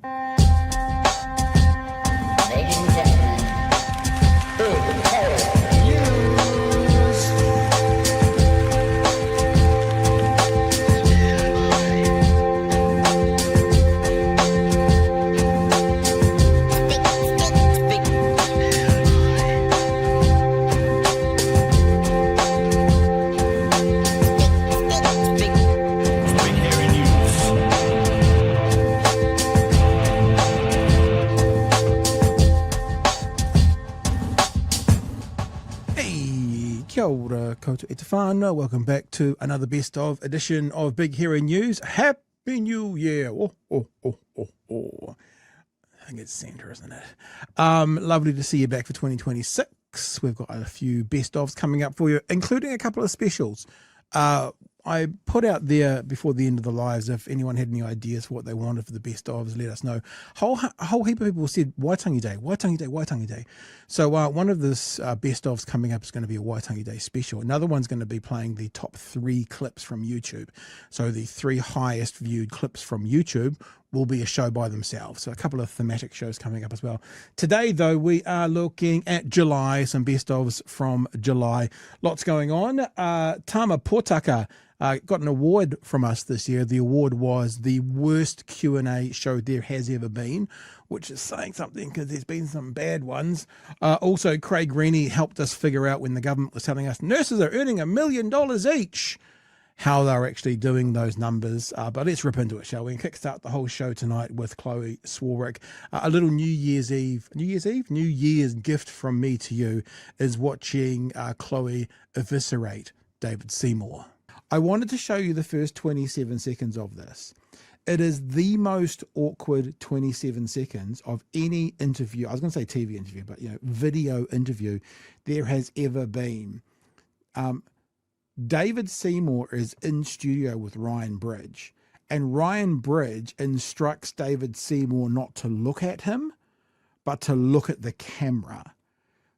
Ladies and gentlemen, big Herald News. Kia ora koutou e te whānau. Welcome back to another best of edition of Big Hairy News. Happy New Year. I think it's Santa, isn't it? Lovely to see you back for 2026. We've got a few best ofs coming up for you, including a couple of specials. I put out there before the end of the lives, if anyone had any ideas for what they wanted for the best ofs, let us know. A whole heap of people said Waitangi Day, Waitangi Day, Waitangi Day. So one of this best ofs coming up is going to be a Waitangi Day special. Another one's going to be playing the top 3 clips from YouTube. So the 3 highest viewed clips from YouTube will be a show by themselves. So a couple of thematic shows coming up as well. Today, though, we are looking at July, some best ofs from July. Lots going on. Tama Potaka got an award from us this year. The award was the worst Q&A show there has ever been, which is saying something because there's been some bad ones. Also, Craig Renney helped us figure out when the government was telling us nurses are earning $1 million each, how they're actually doing those numbers. But let's rip into it, shall we? And kickstart the whole show tonight with Chlöe, Swarbrick. A little New Year's gift from me to you is watching Chlöe eviscerate David Seymour. I wanted to show you the first 27 seconds of this. It is the most awkward 27 seconds of any interview. I was going to say TV interview, but video interview there has ever been. David Seymour is in studio with Ryan Bridge, and Ryan Bridge instructs David Seymour not to look at him, but to look at the camera.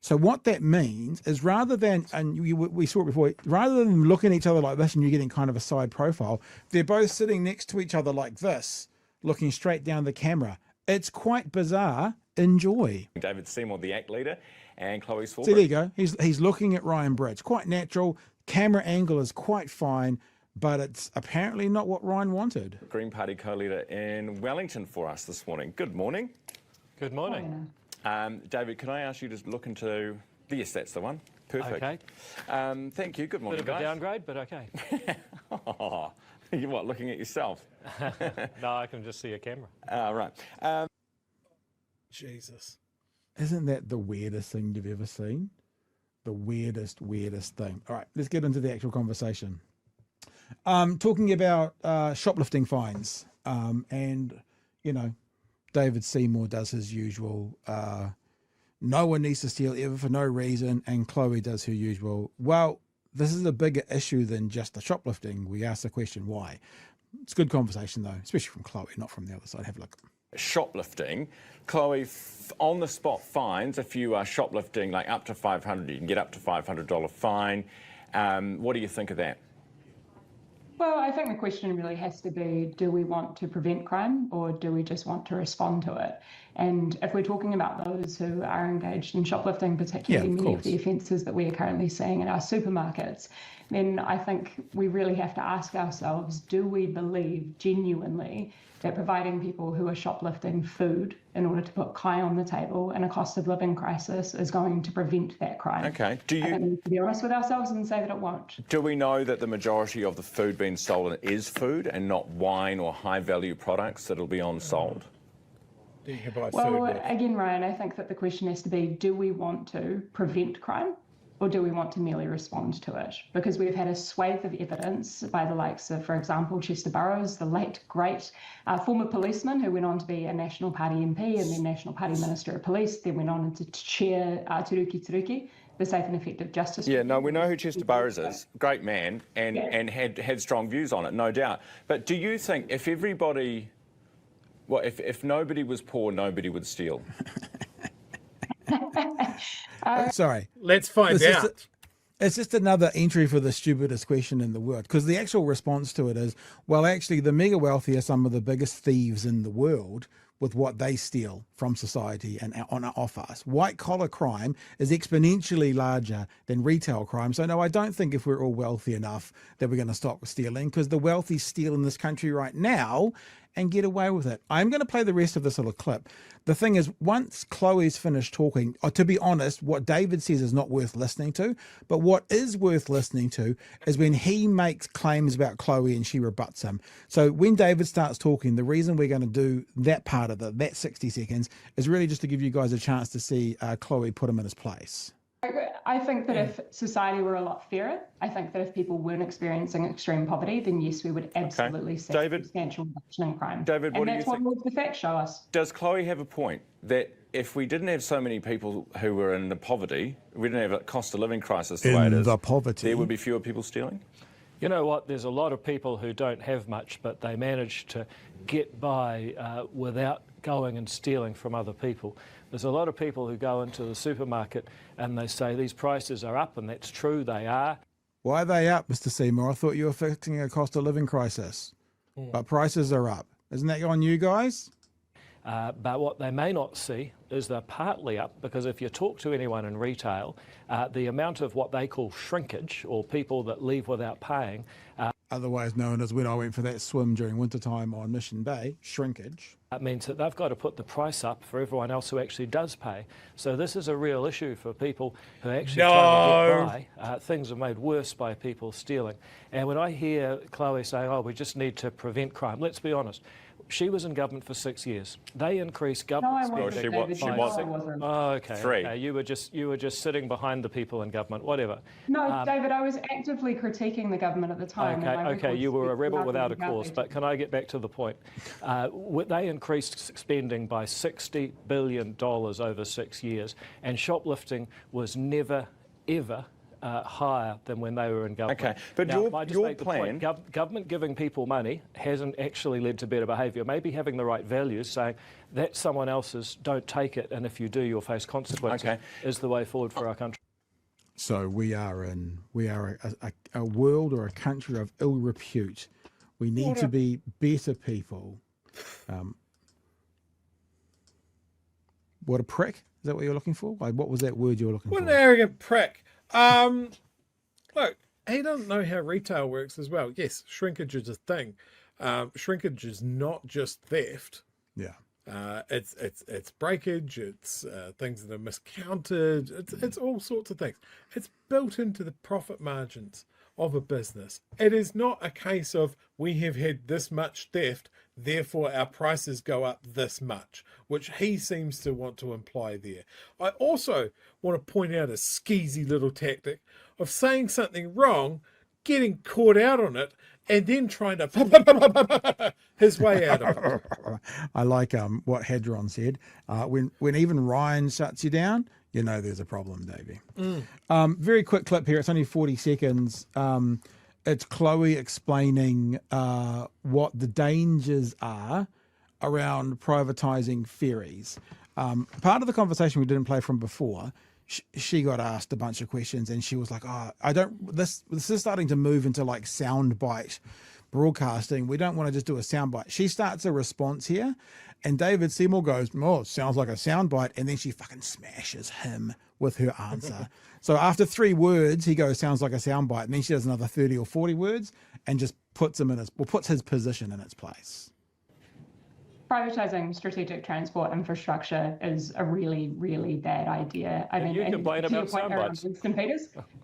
So what that means is rather than, and we saw it before, rather than looking at each other like this and you're getting kind of a side profile, they're both sitting next to each other like this, looking straight down the camera. It's quite bizarre. Enjoy. David Seymour, the act leader, and Chlöe Swarbrick. So there you go. He's looking at Ryan Bridge. Quite natural. Camera angle is quite fine, but it's apparently not what Ryan wanted. Green Party co-leader in Wellington for us this morning. Good morning. Good morning. David, can I ask you to look into... Yes, that's the one. Perfect. Okay. Thank you. Good morning, Bit of a guys. downgrade, but okay. Oh, you're what, looking at yourself? No, I can just see a camera. Right. Jesus. Isn't that the weirdest thing you've ever seen? The weirdest thing. All right, let's get into the actual conversation. Talking about shoplifting fines, and, David Seymour does his usual, no one needs to steal ever for no reason, and Chlöe does her usual, well, this is a bigger issue than just the shoplifting. We ask the question, why? It's a good conversation, though, especially from Chlöe, not from the other side. Have a look. Shoplifting. Chlöe, on the spot fines, if you are shoplifting like up to $500, you can get up to $500 fine. What do you think of that? Well, I think the question really has to be, do we want to prevent crime or do we just want to respond to it? And if we're talking about those who are engaged in shoplifting, particularly many of the offences that we are currently seeing in our supermarkets, then I think we really have to ask ourselves, do we believe genuinely that providing people who are shoplifting food in order to put kai on the table in a cost of living crisis is going to prevent that crime? Okay. I think we need to be honest with ourselves and say that it won't. Do we know that the majority of the food being stolen is food and not wine or high-value products that'll be on-sold? Well, again, Ryan, I think that the question has to be, do we want to prevent crime or do we want to merely respond to it? Because we've had a swathe of evidence by the likes of, for example, Chester Burrows, the late, great former policeman who went on to be a National Party MP and then National Party Minister of Police, then went on to chair Turuki, the Safe and Effective Justice. Yeah, no, we know who Chester Burrows is. Great man, and had strong views on it, no doubt. But do you think if everybody... Well, if nobody was poor, nobody would steal. Sorry. Let's find out. It's just another entry for the stupidest question in the world, because the actual response to it is, well, actually, the mega wealthy are some of the biggest thieves in the world, with what they steal from society and off us. White collar crime is exponentially larger than retail crime. So no, I don't think if we're all wealthy enough that we're going to stop stealing, because the wealthy steal in this country right now and get away with it. I'm going to play the rest of this little clip. The thing is, once Chlöe's finished talking, to be honest, what David says is not worth listening to, but what is worth listening to is when he makes claims about Chlöe and she rebuts him. So when David starts talking, the reason we're going to do that part of it, that 60 seconds, is really just to give you guys a chance to see Chlöe put him in his place. I think that if society were a lot fairer, I think that if people weren't experiencing extreme poverty, then yes, we would absolutely see substantial reduction in crime. David, what and do you that's what think? all of the facts show us. Does Chlöe have a point that if we didn't have so many people who were in the poverty, we didn't have a cost of living crisis the way it is, there would be fewer people stealing? You know what? There's a lot of people who don't have much, but they manage to get by without going and stealing from other people. There's a lot of people who go into the supermarket and they say these prices are up, and that's true, they are. Why are they up, Mr. Seymour? I thought you were fixing a cost of living crisis, but prices are up. Isn't that on you guys? But what they may not see is they're partly up, because if you talk to anyone in retail, the amount of what they call shrinkage, or people that leave without paying, otherwise known as when I went for that swim during wintertime on Mission Bay, shrinkage. That means that they've got to put the price up for everyone else who actually does pay. So this is a real issue for people who actually try to get by. Things are made worse by people stealing. And when I hear Chlöe saying, oh, we just need to prevent crime, let's be honest. She was in government for 6 years. They increased government spending. She wasn't. Oh, okay. 3. Okay. You were just sitting behind the people in government. Whatever. No, David, I was actively critiquing the government at the time. Okay. You were a rebel without a cause. But can I get back to the point? They increased spending by $60 billion over 6 years, and shoplifting was never ever higher than when they were in government. Okay, but now, your plan... Government giving people money hasn't actually led to better behaviour. Maybe having the right values, saying that's someone else's, don't take it, and if you do, you'll face consequences, is the way forward for our country. So we are a world or a country of ill repute. We need to be better people. What a prick? Is that what you're looking for? Like, what was that word you were looking for? What an arrogant prick. Look, he doesn't know how retail works as well. Yes, shrinkage is a thing. Shrinkage is not just theft. Yeah. It's breakage. It's things that are miscounted. It's all sorts of things. It's built into the profit margins of a business. It is not a case of we have had this much theft, therefore our prices go up this much, which he seems to want to imply there. I also want to point out a skeezy little tactic of saying something wrong, getting caught out on it, and then trying to his way out of it. I like what Hadron said. When even Ryan shuts you down, you know there's a problem, Davey. Very quick clip here. It's only 40 seconds. It's Chlöe explaining what the dangers are around privatising ferries. Part of the conversation we didn't play from before, she got asked a bunch of questions and she was like, this is starting to move into like soundbite broadcasting. We don't want to just do a soundbite. She starts a response here and David Seymour goes, oh, it sounds like a soundbite. And then she fucking smashes him with her answer. So after 3 words, he goes, sounds like a soundbite. And then she does another 30 or 40 words and just puts his position in its place. Privatising strategic transport infrastructure is a really, really bad idea. I mean, you complain about soundbites.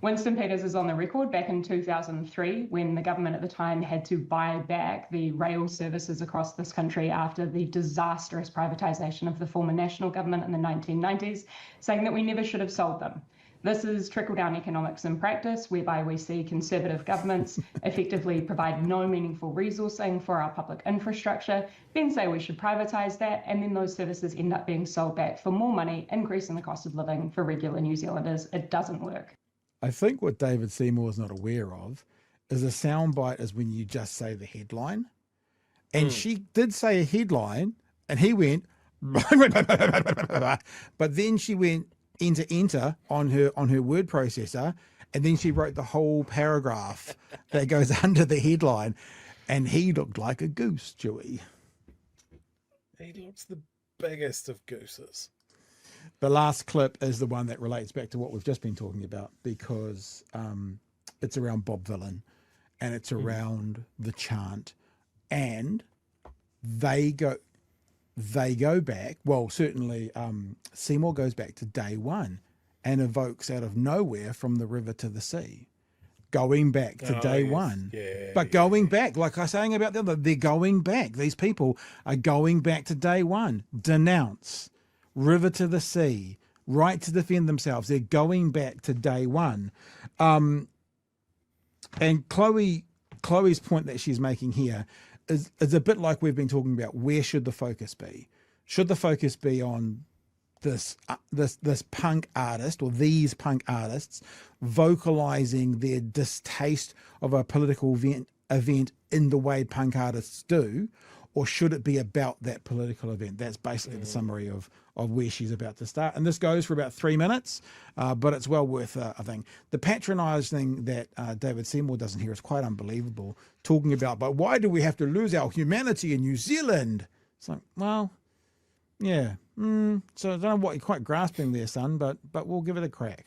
Winston Peters is on the record back in 2003 when the government at the time had to buy back the rail services across this country after the disastrous privatisation of the former national government in the 1990s, saying that we never should have sold them. This is trickle-down economics in practice, whereby we see conservative governments effectively provide no meaningful resourcing for our public infrastructure, then say we should privatise that, and then those services end up being sold back for more money, increasing the cost of living for regular New Zealanders. It doesn't work. I think what David Seymour is not aware of is a soundbite is when you just say the headline. And she did say a headline, and he went, but then she went, enter on her word processor, and then she wrote the whole paragraph that goes under the headline, and he looked like a goose, Joey. He looks the biggest of gooses. The last clip is the one that relates back to what we've just been talking about, because it's around Bob Vylan, and it's around the chant, and they go back. Well, certainly Seymour goes back to day one and evokes out of nowhere from the river to the sea, going back to day one. Yeah, but going back, like I was saying about the other, they're going back. These people are going back to day one. Denounce, river to the sea, right to defend themselves. They're going back to day one. And Chlöe's point that she's making here is a bit like we've been talking about. Where should the focus be? Should the focus be on this punk artist, or these punk artists vocalizing their distaste of a political event in the way punk artists do, or should it be about that political event? That's basically the summary of where she's about to start. And this goes for about 3 minutes, but it's well worth a thing. The patronising that David Seymour doesn't hear is quite unbelievable, talking about, but why do we have to lose our humanity in New Zealand? It's like, well, yeah. So I don't know what you're quite grasping there, son, but we'll give it a crack.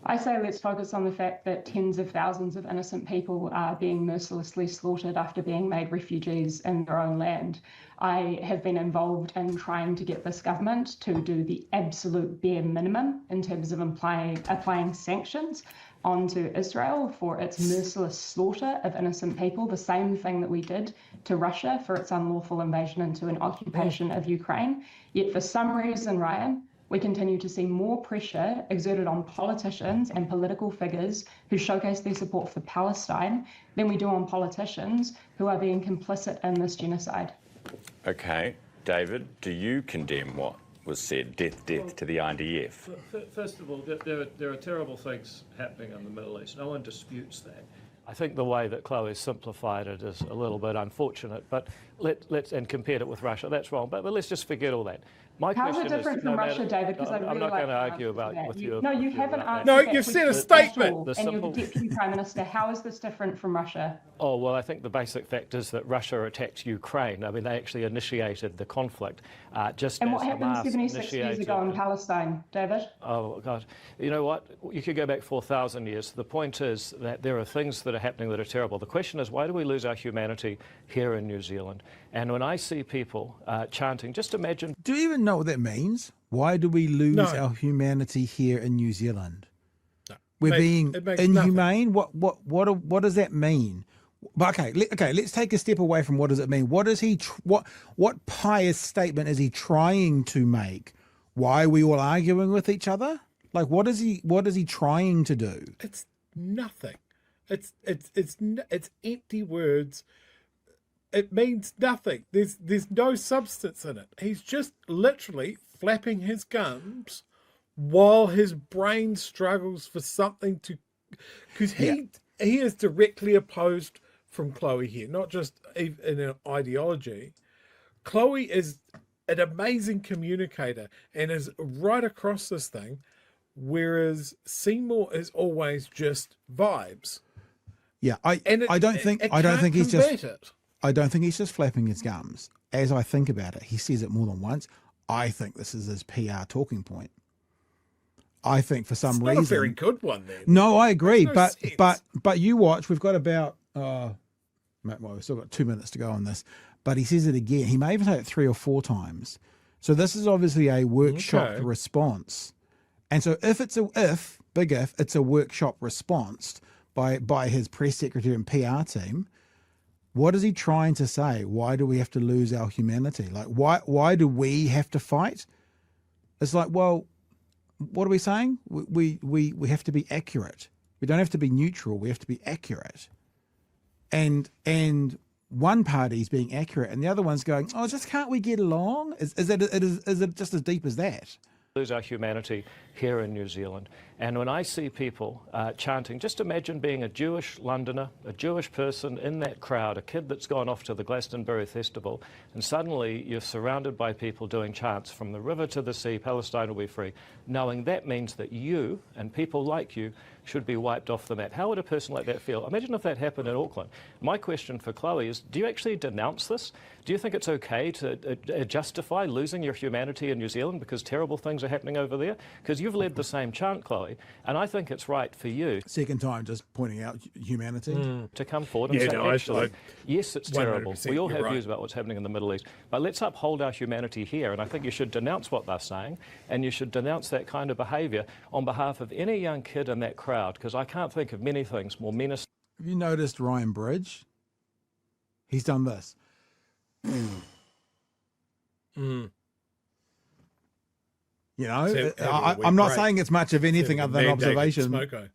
I say let's focus on the fact that tens of thousands of innocent people are being mercilessly slaughtered after being made refugees in their own land. I have been involved in trying to get this government to do the absolute bare minimum in terms of applying sanctions onto Israel for its merciless slaughter of innocent people, the same thing that we did to Russia for its unlawful invasion into an occupation of Ukraine. Yet for some reason, Ryan, we continue to see more pressure exerted on politicians and political figures who showcase their support for Palestine than we do on politicians who are being complicit in this genocide. Okay, David, do you condemn what was said, death to the IDF? First of all, there are terrible things happening in the Middle East. No one disputes that. I think the way that Chlöe simplified it is a little bit unfortunate, but let's and compared it with Russia, that's wrong. But let's just forget all that. My How is question it different from Russia, David? Because I'm not going to argue about with you. No, you haven't answered. No, that you've said a question statement. at all, and you're the Deputy Prime Minister. How is this different from Russia? Oh, well, I think the basic fact is that Russia attacked Ukraine. I mean, they actually initiated the conflict. Just And as what happened Hamas 76 years ago in Palestine, David? Oh, God. You know what? You could go back 4,000 years. The point is that there are things that are happening that are terrible. The question is, why do we lose our humanity here in New Zealand? And when I see people chanting, just imagine... Do you even know what that means? Why do we lose our humanity here in New Zealand? No. We're being inhumane? Nothing. What does that mean? But okay, let's take a step away from what does it mean. What is he? What pious statement is he trying to make? Why are we all arguing with each other? Like, what is he trying to do? It's nothing. It's empty words. It means nothing. There's no substance in it. He's just literally flapping his gums while his brain struggles for something to, because he is directly opposed from Chlöe here, not just in an ideology. Chlöe is an amazing communicator and is right across this thing, whereas Seymour is always just vibes. Yeah, I don't think he's just flapping his gums. As I think about it, he says it more than once. I think this is his PR talking point. I think for some reason, not a very good one then. No, I agree, Makes no sense. but you watch. We've got about well, we've still got 2 minutes to go on this. But he says it again. He may even say it 3 or 4 times. So this is obviously a workshop response. And so if it's a workshop response by his press secretary and PR team, what is he trying to say? Why do we have to lose our humanity? Like, why do we have to fight? It's like, well, what are we saying? We have to be accurate. We don't have to be neutral. We have to be accurate. And one party's being accurate, and the other one's going, oh, just can't we get along? Is it just as deep as that? Lose our humanity here in New Zealand. And when I see people chanting, just imagine being a Jewish Londoner, a Jewish person in that crowd, a kid that's gone off to the Glastonbury Festival, and suddenly you're surrounded by people doing chants from the river to the sea, Palestine will be free, knowing that means that you and people like you should be wiped off the map. How would a person like that feel? Imagine if that happened in Auckland. My question for Chlöe is, do you actually denounce this? Do you think it's okay to justify losing your humanity in New Zealand because terrible things are happening over there? Because you've led the same chant, Chlöe, and I think it's right for you. Second time just pointing out humanity. To come forward and say, actually, yes, it's terrible. We all have views about what's happening in the Middle East, but let's uphold our humanity here. And I think you should denounce what they're saying, and you should denounce that kind of behaviour on behalf of any young kid in that crowd, because I can't think of many things more menacing. Have you noticed Ryan Bridge? He's done this. You know, I'm not saying it's much of anything other than observation. Maybe.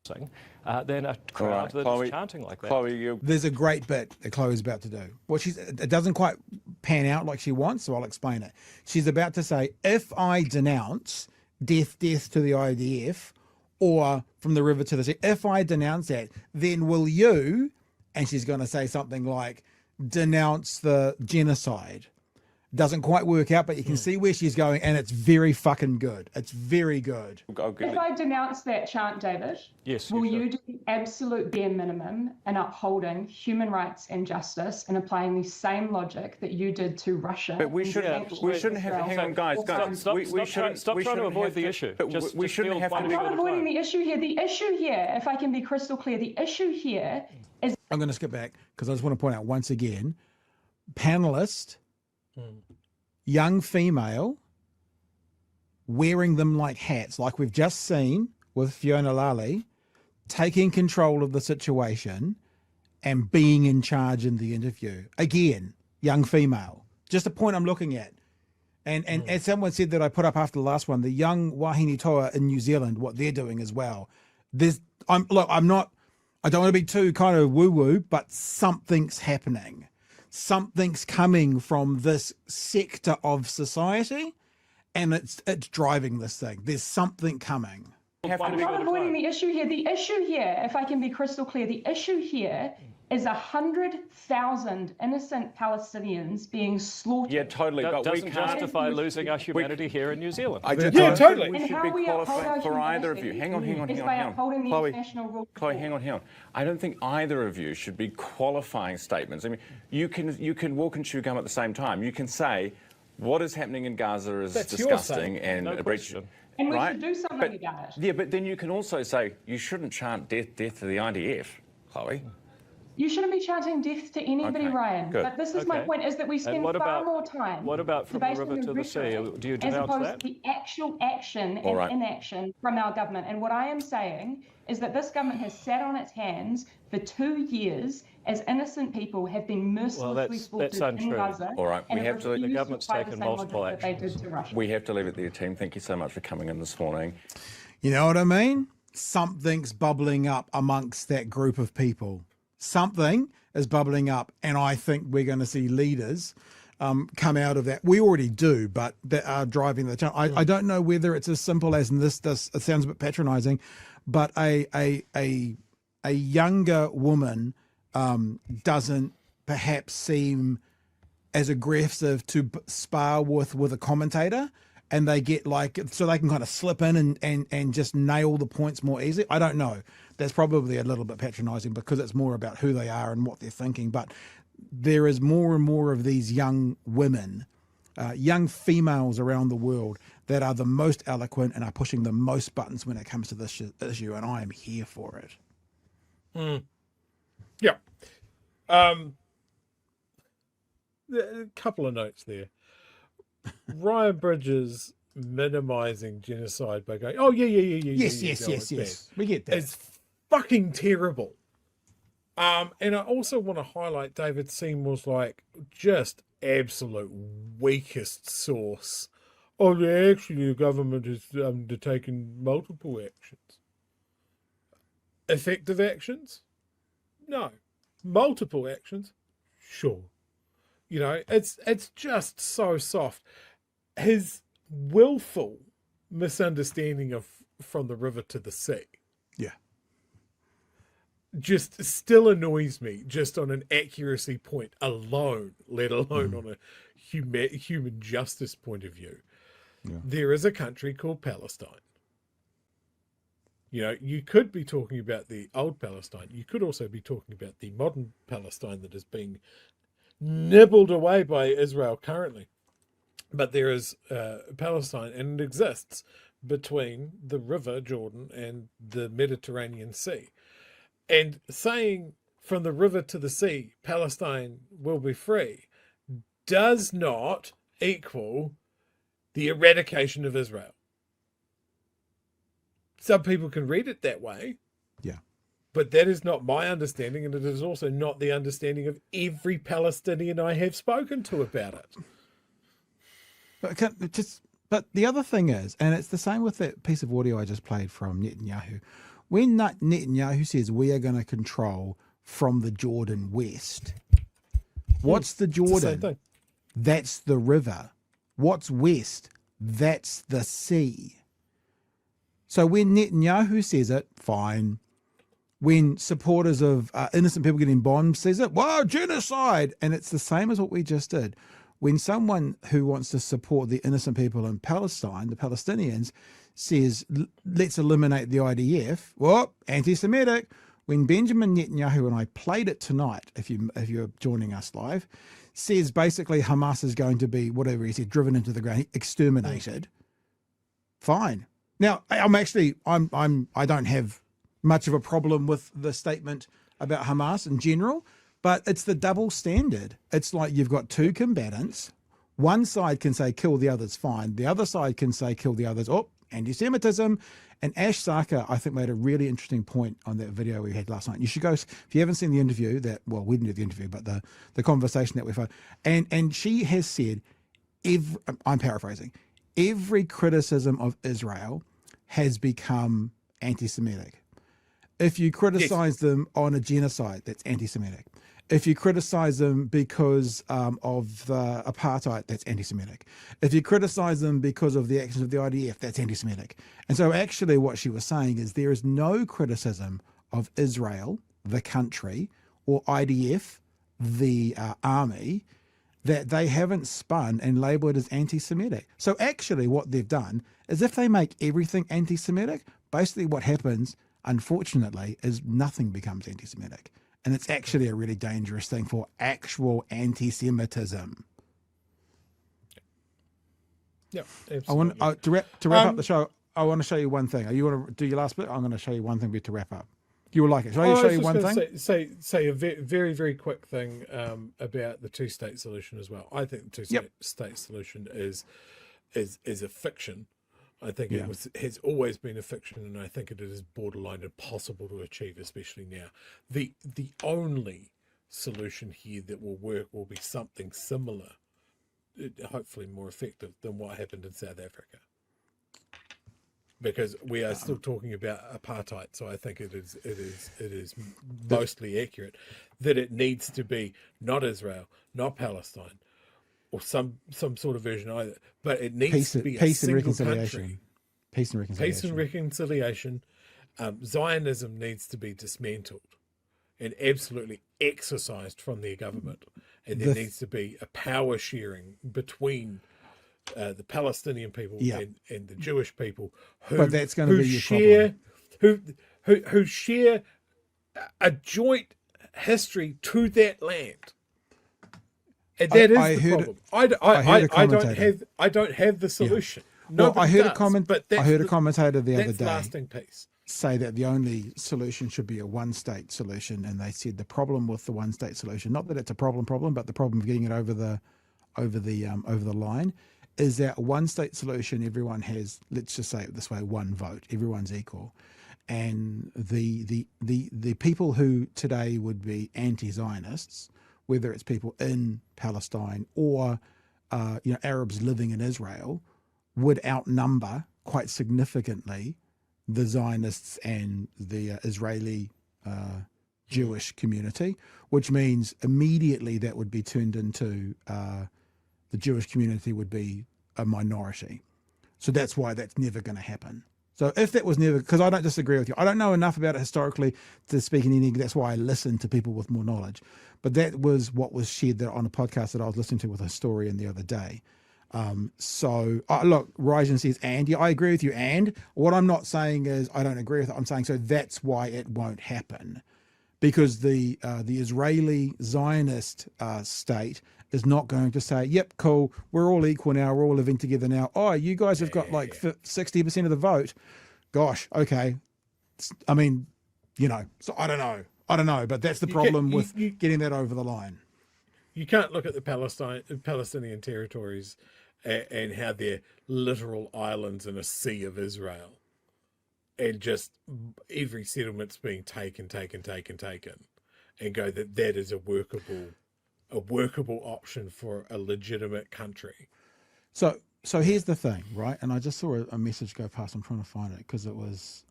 Than a crowd that's chanting like that. Chlöe, There's a great bit that Chloe's about to do. Well, it doesn't quite pan out like she wants, so I'll explain it. She's about to say, if I denounce death to the IDF or from the river to the sea, if I denounce that, then will you, and she's going to say something like, denounce the genocide. Doesn't quite work out, but you can see where she's going, and it's very fucking good. It's very good. If I denounce that chant, David, yes, will you do the absolute bare minimum in upholding human rights and justice and applying the same logic that you did to Russia? But we shouldn't have. Hang on, guys. Stop trying to avoid the issue. But we shouldn't have to. I'm not avoiding the issue here. The issue here, if I can be crystal clear, the issue here is. I'm going to skip back because I just want to point out once again, panelist. Young female wearing them like hats, like we've just seen with Fiona Lally, taking control of the situation and being in charge in the interview. Again, young female. Just a point I'm looking at. And as someone said that I put up after the last one, the young Wahine Toa in New Zealand, what they're doing as well. I don't want to be too kind of woo-woo, but something's happening. Something's coming from this sector of society, and it's driving this thing. There's something coming. I'm not avoiding the issue here. The issue here, if I can be crystal clear, the issue here is 100,000 innocent Palestinians being slaughtered. Yeah, totally. That but doesn't we can't justify losing our humanity here in New Zealand. Totally. We should be qualifying for either of you. Hang on. Chloe, hang on. I don't think either of you should be qualifying statements. I mean, you can walk and chew gum at the same time. You can say what is happening in Gaza is disgusting and a breach. And we should do something about it. Yeah, but then you can also say you shouldn't chant death to the IDF, Chloe. You shouldn't be chanting death to anybody, Okay, Ryan. good. But this is my point, is that we spend far more time. What about from the river to the sea? Do you denounce as opposed that? to the actual action and inaction from our government. And what I am saying is that this government has sat on its hands for 2 years as innocent people have been mercilessly slaughtered in Gaza. All right, we have to. The government's taken multiple actions. We have to leave it there, team. Thank you so much for coming in this morning. You know what I mean? Something's bubbling up amongst that group of people. Something is bubbling up, and I think we're going to see leaders come out of that. We already do, but that are driving the channel. I don't know whether it's as simple as, and this it sounds a bit patronizing, but a younger woman doesn't perhaps seem as aggressive to spar with a commentator, and they get so they can kind of slip in and just nail the points more easily. I don't know. That's probably a little bit patronizing because it's more about who they are and what they're thinking. But there is more and more of these young women, young females around the world that are the most eloquent and are pushing the most buttons when it comes to this issue, and I am here for it. Yeah. A couple of notes there. Ryan Bridges minimizing genocide by going, oh, yeah. Yes. We get that. It's fucking terrible. And I also want to highlight David Seymour's just absolute weakest source. Oh, actually, the government is undertaking multiple actions. Effective actions? No. Multiple actions? Sure. You know, it's just so soft. His willful misunderstanding of from the river to the sea Yeah. just still annoys me, just on an accuracy point alone, let alone on a human justice point of view. Yeah. There is a country called Palestine. You know, you could be talking about the old Palestine. You could also be talking about the modern Palestine that is being nibbled away by Israel currently. But there is Palestine, and it exists between the River Jordan and the Mediterranean Sea. And saying from the river to the sea, Palestine will be free, does not equal the eradication of Israel. Some people can read it that way. Yeah. But that is not my understanding, and it is also not the understanding of every Palestinian I have spoken to about it. But the other thing is, and it's the same with that piece of audio I just played from Netanyahu. When Netanyahu says we are going to control from the Jordan west, what's the Jordan? It's the same thing. That's the river. What's west? That's the sea. So when Netanyahu says it, fine. When supporters of innocent people getting bombed says it, wow, genocide. And it's the same as what we just did. When someone who wants to support the innocent people in Palestine, the Palestinians, says, let's eliminate the IDF, well, anti-Semitic. When Benjamin Netanyahu, and I played it tonight, if you're joining us live, says basically Hamas is going to be, whatever he said, driven into the ground, exterminated, fine. Now, I don't have much of a problem with the statement about Hamas in general, but it's the double standard. It's like you've got two combatants. One side can say kill the others, fine. The other side can say kill the others. Oh, anti-Semitism. And Ash Sarkar, I think, made a really interesting point on that video we had last night. You should go, if you haven't seen the interview, we didn't do the interview, but the conversation that we've had. And she has said, I'm paraphrasing, every criticism of Israel has become anti-Semitic. If you criticize them on a genocide, that's anti-Semitic. If you criticize them because of the apartheid, that's anti-Semitic. If you criticize them because of the actions of the IDF, that's anti-Semitic. And so actually what she was saying is there is no criticism of Israel, the country, or IDF, the army, that they haven't spun and labelled as anti-Semitic. So actually what they've done is if they make everything anti-Semitic, basically what happens, unfortunately, is nothing becomes anti-Semitic. And it's actually a really dangerous thing for actual anti-Semitism. Yeah, absolutely. To wrap up the show, I want to show you one thing. You want to do your last bit? I'm going to show you one thing to wrap up. You will like it. Shall I show you one thing? Say a very, very quick thing about the two-state solution as well. I think the two-state solution is a fiction. I think it has always been a fiction, and I think it is borderline impossible to achieve, especially now. The only solution here that will work will be something similar, hopefully more effective than what happened in South Africa. Because we are still talking about apartheid, so I think it is mostly accurate that it needs to be not Israel, not Palestine, or some sort of version either, but it needs to be a single country. Peace and reconciliation. Zionism needs to be dismantled and absolutely exorcised from their government, and there needs to be a power sharing between the Palestinian people and the Jewish people who share a joint history to that land. And that is the problem. I don't have the solution. Well, I heard a commentator the other day lasting peace. Say that the only solution should be a one-state solution, and they said the problem with the one-state solution, not that it's a problem, but the problem of getting it over the line, is that a one-state solution, everyone has, let's just say it this way, one vote. Everyone's equal. And the people who today would be anti-Zionists, whether it's people in Palestine or Arabs living in Israel, would outnumber quite significantly the Zionists and the Israeli Jewish community, which means immediately that would be turned into the Jewish community would be a minority. So that's why that's never going to happen. So if that was never, because I don't disagree with you, I don't know enough about it historically to speak in anything. That's why I listen to people with more knowledge. But that was what was shared there on a podcast that I was listening to with a historian the other day. Look, Ryzen says, and yeah, I agree with you. And what I'm not saying is I don't agree with it. I'm saying so that's why it won't happen, because the Israeli Zionist state is not going to say, yep, cool, we're all equal now, we're all living together now. Oh, you guys have got like 60% of the vote. Gosh, okay. I mean, so I don't know, but that's the problem with getting that over the line. You can't look at the Palestinian territories and how they're literal islands in a sea of Israel, and just every settlement's being taken, and go that is a workable option for a legitimate country. So here's the thing, right? And I just saw a message go past. I'm trying to find it because it was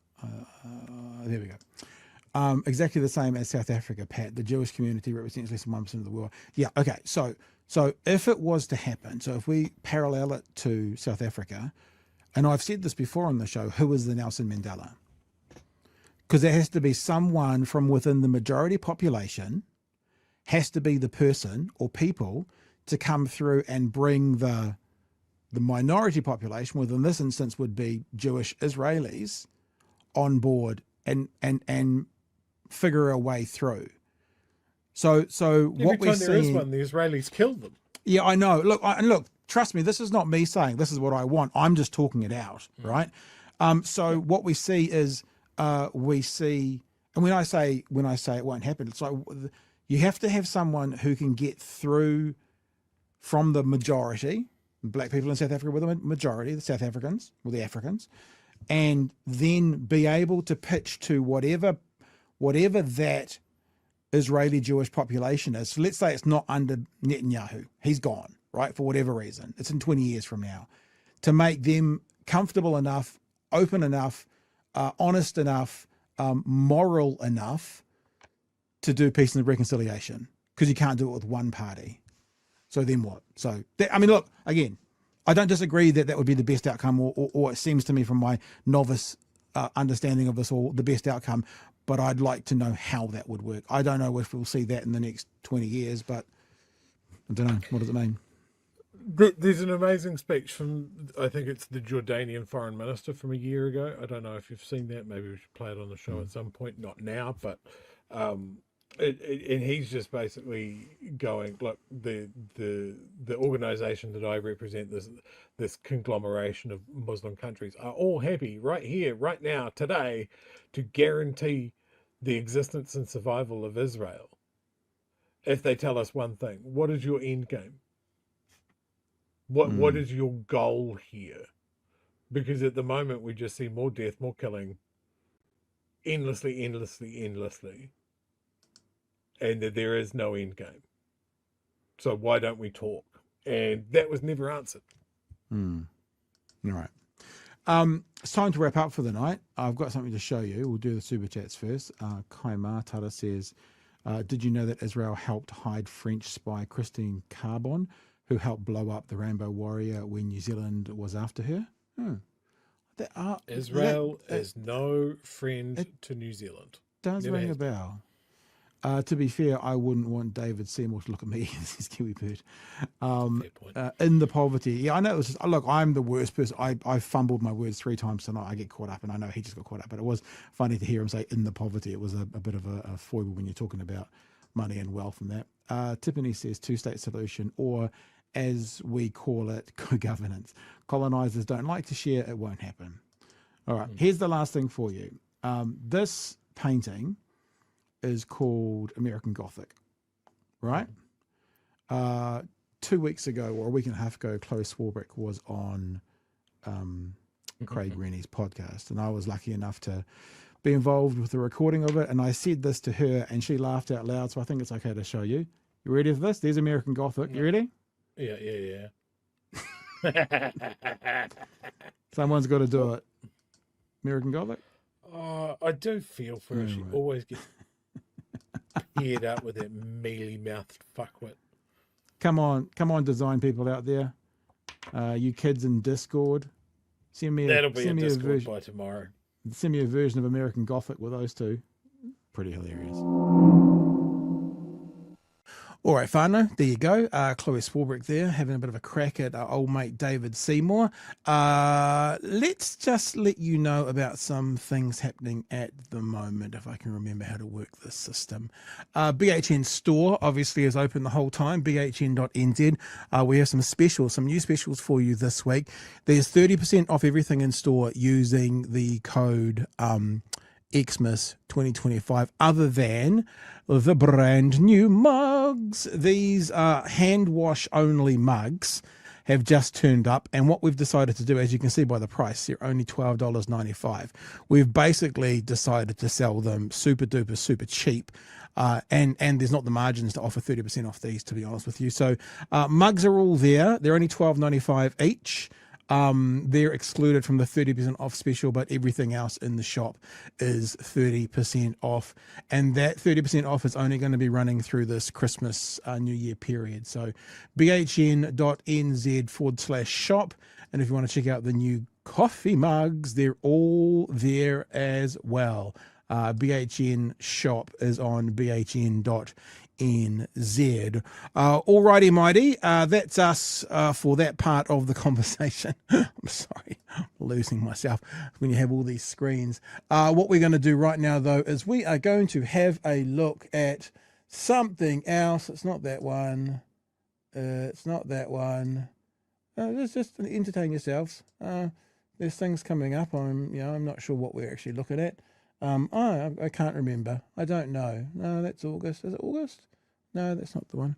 there we go. Exactly the same as South Africa, Pat. The Jewish community represents less than 1% of the world. Yeah, okay. So if it was to happen, so if we parallel it to South Africa, and I've said this before on the show, who is the Nelson Mandela? Because there has to be someone from within the majority population, has to be the person or people to come through and bring the minority population, within this instance would be Jewish Israelis, on board and figure a way through. So what we're seeing, there is one, the Israelis killed them. Yeah, I know. Look, trust me, this is not me saying this is what I want. I'm just talking it out, right? What we see is and when I say it won't happen, it's like you have to have someone who can get through from the majority. Black people in South Africa were the majority, the South Africans, or the Africans, and then be able to pitch to whatever that Israeli Jewish population is. So let's say it's not under Netanyahu. He's gone, right, for whatever reason. It's in 20 years from now. To make them comfortable enough, open enough, honest enough, moral enough to do peace and reconciliation, because you can't do it with one party. So then what? So, look, again, I don't disagree that would be the best outcome, or it seems to me from my novice understanding of this all, the best outcome, but I'd like to know how that would work. I don't know if we'll see that in the next 20 years, but I don't know. What does it mean? There's an amazing speech from, I think it's the Jordanian foreign minister from a year ago. I don't know if you've seen that. Maybe we should play it on the show at some point. Not now, but and he's just basically going, look, the organization that I represent, this conglomeration of Muslim countries, are all happy right here, right now, today, to guarantee the existence and survival of Israel if they tell us one thing. What is your end game? What is your goal here? Because at the moment we just see more death, more killing, endlessly, and that there is no end game. So why don't we talk? And that was never answered. All right. It's time to wrap up for the night. I've got something to show you. We'll do the super chats first. Kai Martara says, did you know that Israel helped hide French spy Christine Carbon, who helped blow up the Rainbow Warrior when New Zealand was after her? Israel is no friend to New Zealand. Does Never ring a bell. To be fair, I wouldn't want David Seymour to look at me as his Kiwi bird. In the poverty. Yeah, I know. It was just, look, I'm the worst person. I fumbled my words 3 times tonight. I get caught up, and I know he just got caught up. But it was funny to hear him say in the poverty. It was a bit of a foible when you're talking about money and wealth and that. Tiffany says 2-state solution, or as we call it, co-governance. Colonizers don't like to share. It won't happen. All right. Here's the last thing for you. This painting is called American Gothic, right? 2 weeks ago, or a week and a half ago, Chlöe Swarbrick was on Craig Renney's podcast, and I was lucky enough to be involved with the recording of it, and I said this to her, and she laughed out loud, so I think it's okay to show you. You ready for this? There's American Gothic. You ready? Yeah. Someone's got to do it. American Gothic? I do feel for her. She always gets paired up with that mealy-mouthed fuckwit. Come on, design people out there. You kids in Discord. That'll be in Discord by tomorrow. Send me a version of American Gothic with those two. Pretty hilarious. All right, whānau, there you go. Chlöe Swarbrick there, having a bit of a crack at our old mate David Seymour. Let's just let you know about some things happening at the moment, if I can remember how to work this system. BHN store obviously is open the whole time, bhn.nz. We have some new specials for you this week. There's 30% off everything in store using the code Xmas 2025, other than the brand new mugs. These are hand wash only mugs have just turned up, and what we've decided to do, as you can see by the price, they're only $12.95. We've basically decided to sell them super duper super cheap, and there's not the margins to offer 30% off these, to be honest with you. So mugs are all there. They're only $12.95 each. They're excluded from the 30% off special, but everything else in the shop is 30% off. And that 30% off is only going to be running through this Christmas New Year period. So bhn.nz/shop. And if you want to check out the new coffee mugs, they're all there as well. BHN shop is on bhn.nz. Alrighty, mighty. That's us for that part of the conversation. I'm sorry, I'm losing myself when you have all these screens. What we're going to do right now, though, is we are going to have a look at something else. It's not that one. It's not that one. Just entertain yourselves. There's things coming up. I'm not sure what we're actually looking at. I can't remember. I don't know. No, that's August. Is it August? No, that's not the one.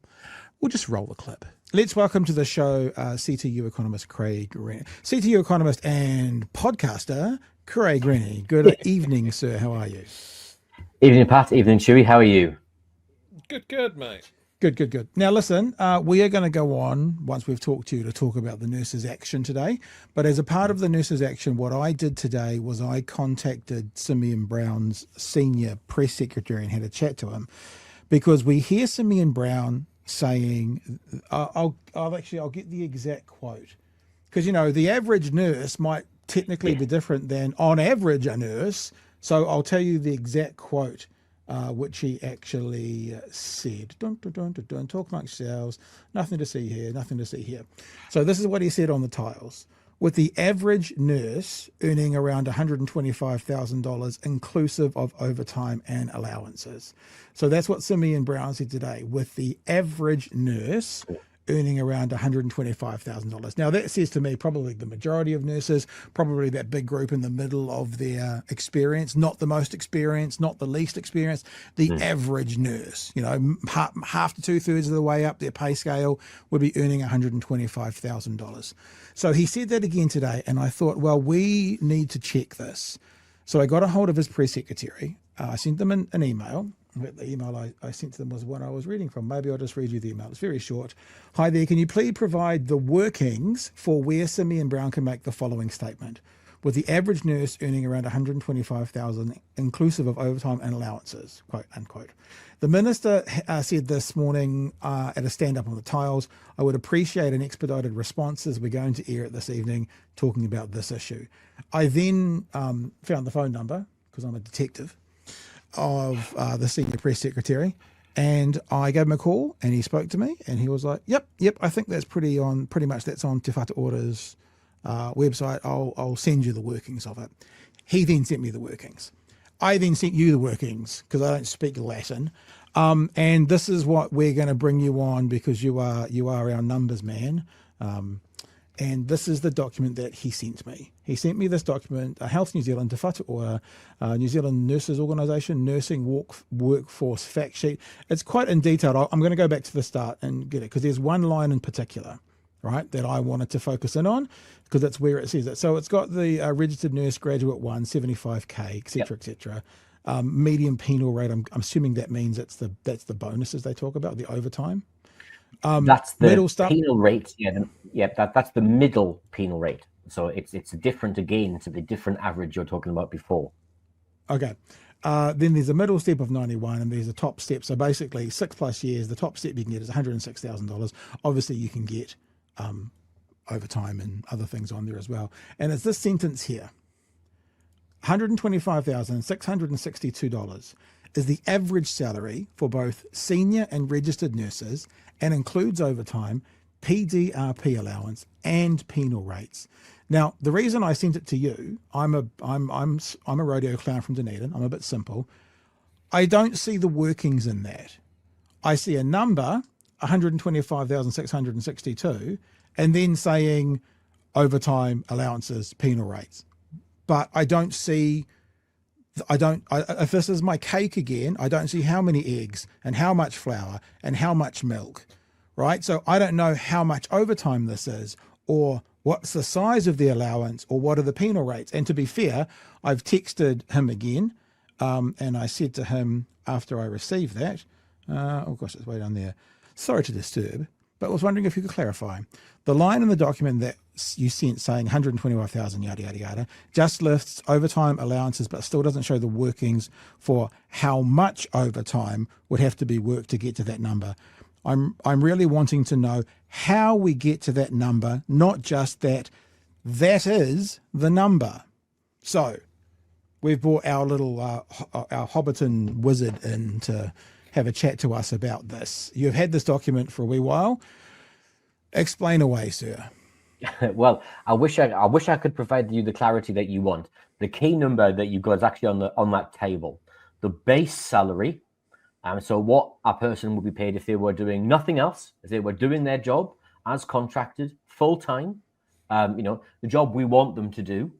We'll just roll the clip. Let's welcome to the show CTU economist Craig Renney. CTU economist and podcaster Craig Renney. Good evening, sir. How are you? Evening, Pat. Evening, Chewy. How are you? Good, mate. Good. Now, listen, we are going to go on, once we've talked to you, to talk about the nurses' action today. But as a part of the nurses' action, what I did today was I contacted Simeon Brown's senior press secretary and had a chat to him, because we hear Simeon Brown saying, I'll get the exact quote, because, the average nurse might technically be different than on average a nurse. So I'll tell you the exact quote. Which he actually said. Don't talk amongst yourselves. Nothing to see here, nothing to see here. So this is what he said on the tiles. With the average nurse earning around $125,000 inclusive of overtime and allowances. So that's what Simeon Brown said today. With the average nurse earning around $125,000. Now that says to me probably the majority of nurses, probably that big group in the middle of their experience, not the most experienced, not the least experienced, the average nurse, half to 2/3 of the way up their pay scale would be earning $125,000. So he said that again today, and I thought, well, we need to check this. So I got a hold of his press secretary. I sent them an email. The email I sent to them was one I was reading from. Maybe I'll just read you the email. It's very short. Hi there. Can you please provide the workings for where Simeon Brown can make the following statement? With the average nurse earning around $125,000 inclusive of overtime and allowances, quote unquote. The minister said this morning at a stand-up on the tiles, I would appreciate an expedited response as we're going to air it this evening talking about this issue. I then found the phone number, because I'm a detective, of the senior press secretary, and I gave him a call and he spoke to me and he was like, yep, I think that's pretty much that's on Te Whatu Ora's website. I'll send you the workings of it. He then sent me the workings. I then sent you the workings because I don't speak Latin, and this is what we're going to bring you on, because you are our numbers man. And this is the document that he sent me. He sent me this document, Health New Zealand, Te Whatu Ora, New Zealand Nurses Organisation, Nursing Workforce Fact Sheet. It's quite in detail. I'm going to go back to the start and get it, because there's one line in particular, right, that I wanted to focus in on, because that's where it says it. So it's got the registered nurse graduate 1, 75K, etc., etc. Medium penal rate. I'm assuming that means that's the bonuses they talk about, the overtime. That's the middle stuff. Penal rate. That's the middle penal rate. So it's different again to the different average you're talking about before. Okay. Then there's a middle step of 91 and there's a top step. So basically 6+ years, the top step you can get is $106,000. Obviously you can get overtime and other things on there as well. And it's this sentence here. $125,662 is the average salary for both senior and registered nurses and includes overtime, PDRP allowance, and penal rates. Now, the reason I sent it to you, I'm a rodeo clown from Dunedin. I'm a bit simple. I don't see the workings in that. I see a number, 125,662, and then saying overtime, allowances, penal rates. But I don't see, if this is my cake again, I don't see how many eggs and how much flour and how much milk, right? So I don't know how much overtime this is, or what's the size of the allowance, or what are the penal rates. And to be fair, I've texted him again, and I said to him after I received that, oh gosh, it's way down there. Sorry to disturb, but I was wondering if you could clarify. The line in the document that you sent saying 125,000 yada, yada, yada, just lists overtime allowances, but still doesn't show the workings for how much overtime would have to be worked to get to that number. I'm really wanting to know how we get to that number, not just that is the number. So we've brought our little, our Hobbiton wizard in to have a chat to us about this. You've had this document for a wee while. Explain away, sir. Well, I wish I could provide you the clarity that you want. The key number that you got is actually on that table. The base salary. So what a person would be paid if they were doing nothing else, if they were doing their job as contracted full time. The job we want them to do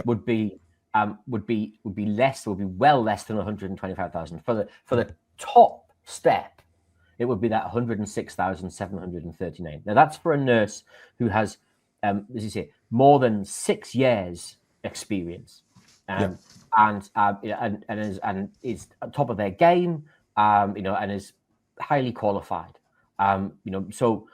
would be well less than 125,000. For the top step, it would be that 106,739. Now that's for a nurse who has, as you say, more than 6 years experience, and is at top of their game, and is highly qualified. So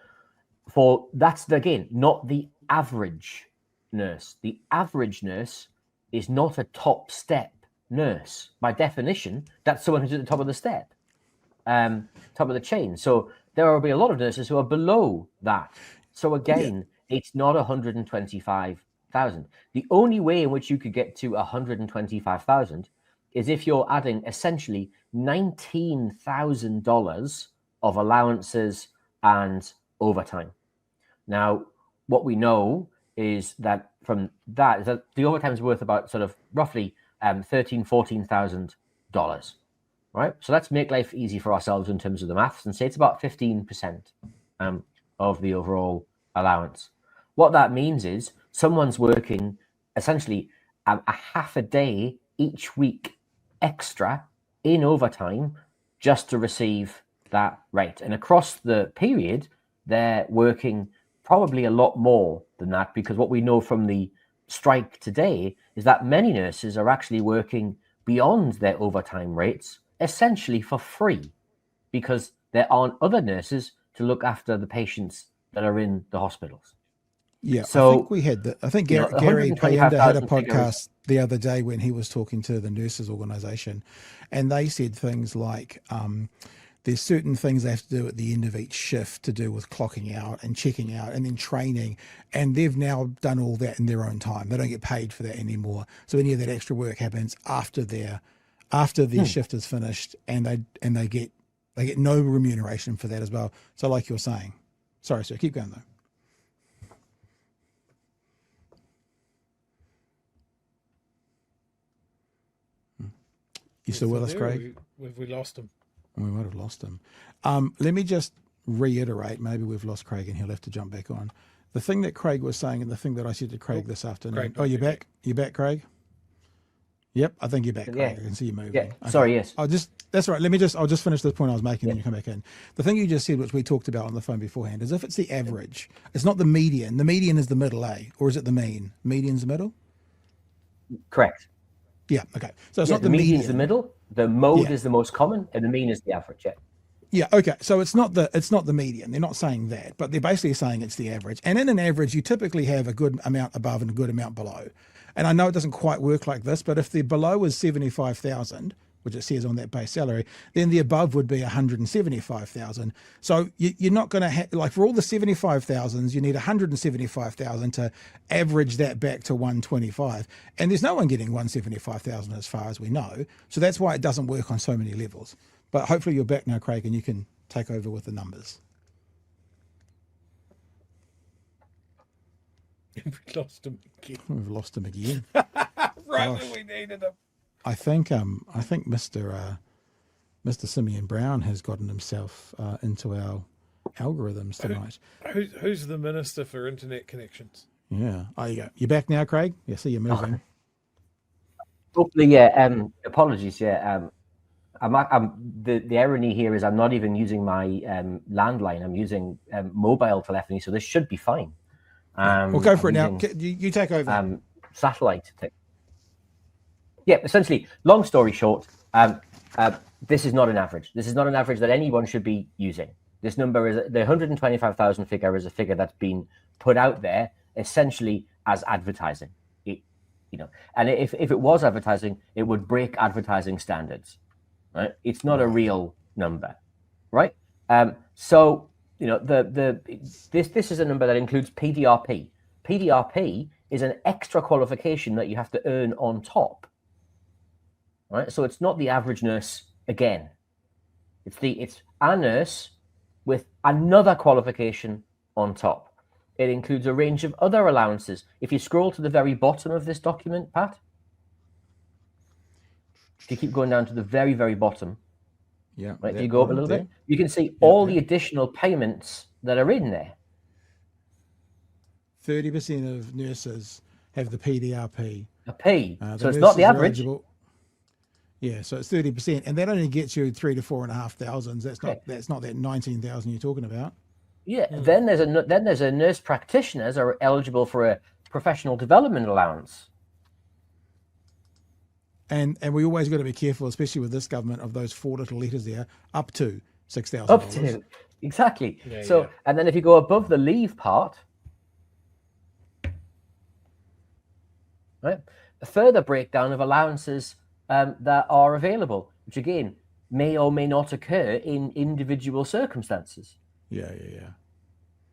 for that's again not the average nurse. The average nurse is not a top step nurse. By definition, that's someone who's at the top of the step. Top of the chain. So there will be a lot of nurses who are below that. So again, it's not 125,000. The only way in which you could get to 125,000 is if you're adding essentially $19,000 of allowances and overtime. Now, what we know is that from that is that the overtime is worth about sort of roughly $14,000. Right, so let's make life easy for ourselves in terms of the maths and say it's about 15% of the overall allowance. What that means is someone's working essentially a half a day each week extra in overtime just to receive that rate. And across the period, they're working probably a lot more than that, because what we know from the strike today is that many nurses are actually working beyond their overtime rates essentially for free, because there aren't other nurses to look after the patients that are in the hospitals. Yeah, so I think we had that. I think Gary Payenda had a podcast the other day when he was talking to the nurses organisation, and they said things like there's certain things they have to do at the end of each shift to do with clocking out and checking out and then training, and they've now done all that in their own time. They don't get paid for that anymore. So any of that extra work happens after their shift is finished, and they get no remuneration for that as well. So like you're saying, sorry, sir, keep going though. You still with us, Craig? We lost him. We might have lost him. Let me just reiterate, maybe we've lost Craig and he'll have to jump back on. The thing that Craig was saying, and the thing that I said to Craig this afternoon. You're back? You back, Craig? Yep, I think you're back, Craig. Yeah. I can see you moving. Yeah. Okay. Sorry, yes. That's right. I'll just finish this point I was making, then you come back in. The thing you just said, which we talked about on the phone beforehand, is if it's the average, it's not the median. The median is the middle, or is it the mean? Median's the middle? Correct. Yeah, okay. So it's not the median median. Is the middle, the mode is the most common, and the mean is the average, Yeah, okay. So it's not the median. They're not saying that, but they're basically saying it's the average. And in an average, you typically have a good amount above and a good amount below. And I know it doesn't quite work like this, but if the below is 75,000, which it says on that base salary, then the above would be 175,000. So you're not going to have, like for all the 75,000s, you need 175,000 to average that back to 125. And there's no one getting 175,000 as far as we know. So that's why it doesn't work on so many levels. But hopefully you're back now, Craig, and you can take over with the numbers. We lost him again. We've lost him again. Right when we needed him. I think Mr. Simeon Brown has gotten himself into our algorithms tonight. Who's the Minister for Internet Connections? Yeah. Oh, you go. You're back now, Craig? Yeah, see you're moving. Hopefully, yeah. Apologies, yeah. The irony here is I'm not even using my landline. I'm using mobile telephony, so this should be fine. Well, go for it now. You take over. Satellite. Yeah, essentially, long story short, this is not an average. This is not an average that anyone should be using. This number is the 125,000 figure is a figure that's been put out there essentially as advertising. And if it was advertising, it would break advertising standards. Right? It's not a real number, right? So this is a number that includes PDRP. PDRP is an extra qualification that you have to earn on top, right? So it's not the average nurse again. It's a nurse with another qualification on top. It includes a range of other allowances. If you scroll to the very bottom of this document, Pat, if you keep going down to the very, very bottom, yeah, right, if you go up a little bit, you can see all the additional payments that are in there. 30% of nurses have the PDRP. A P. So it's not the average. Yeah, so it's 30%, and that only gets you 3,000 to 4,500. That's not that 19,000 you're talking about. Yeah. Then there's a nurse practitioners are eligible for a professional development allowance. And we always got to be careful, especially with this government, of those four little letters there, up to $6,000. Up to, exactly. And then if you go above the leave part, right, a further breakdown of allowances that are available, which again may or may not occur in individual circumstances. Yeah.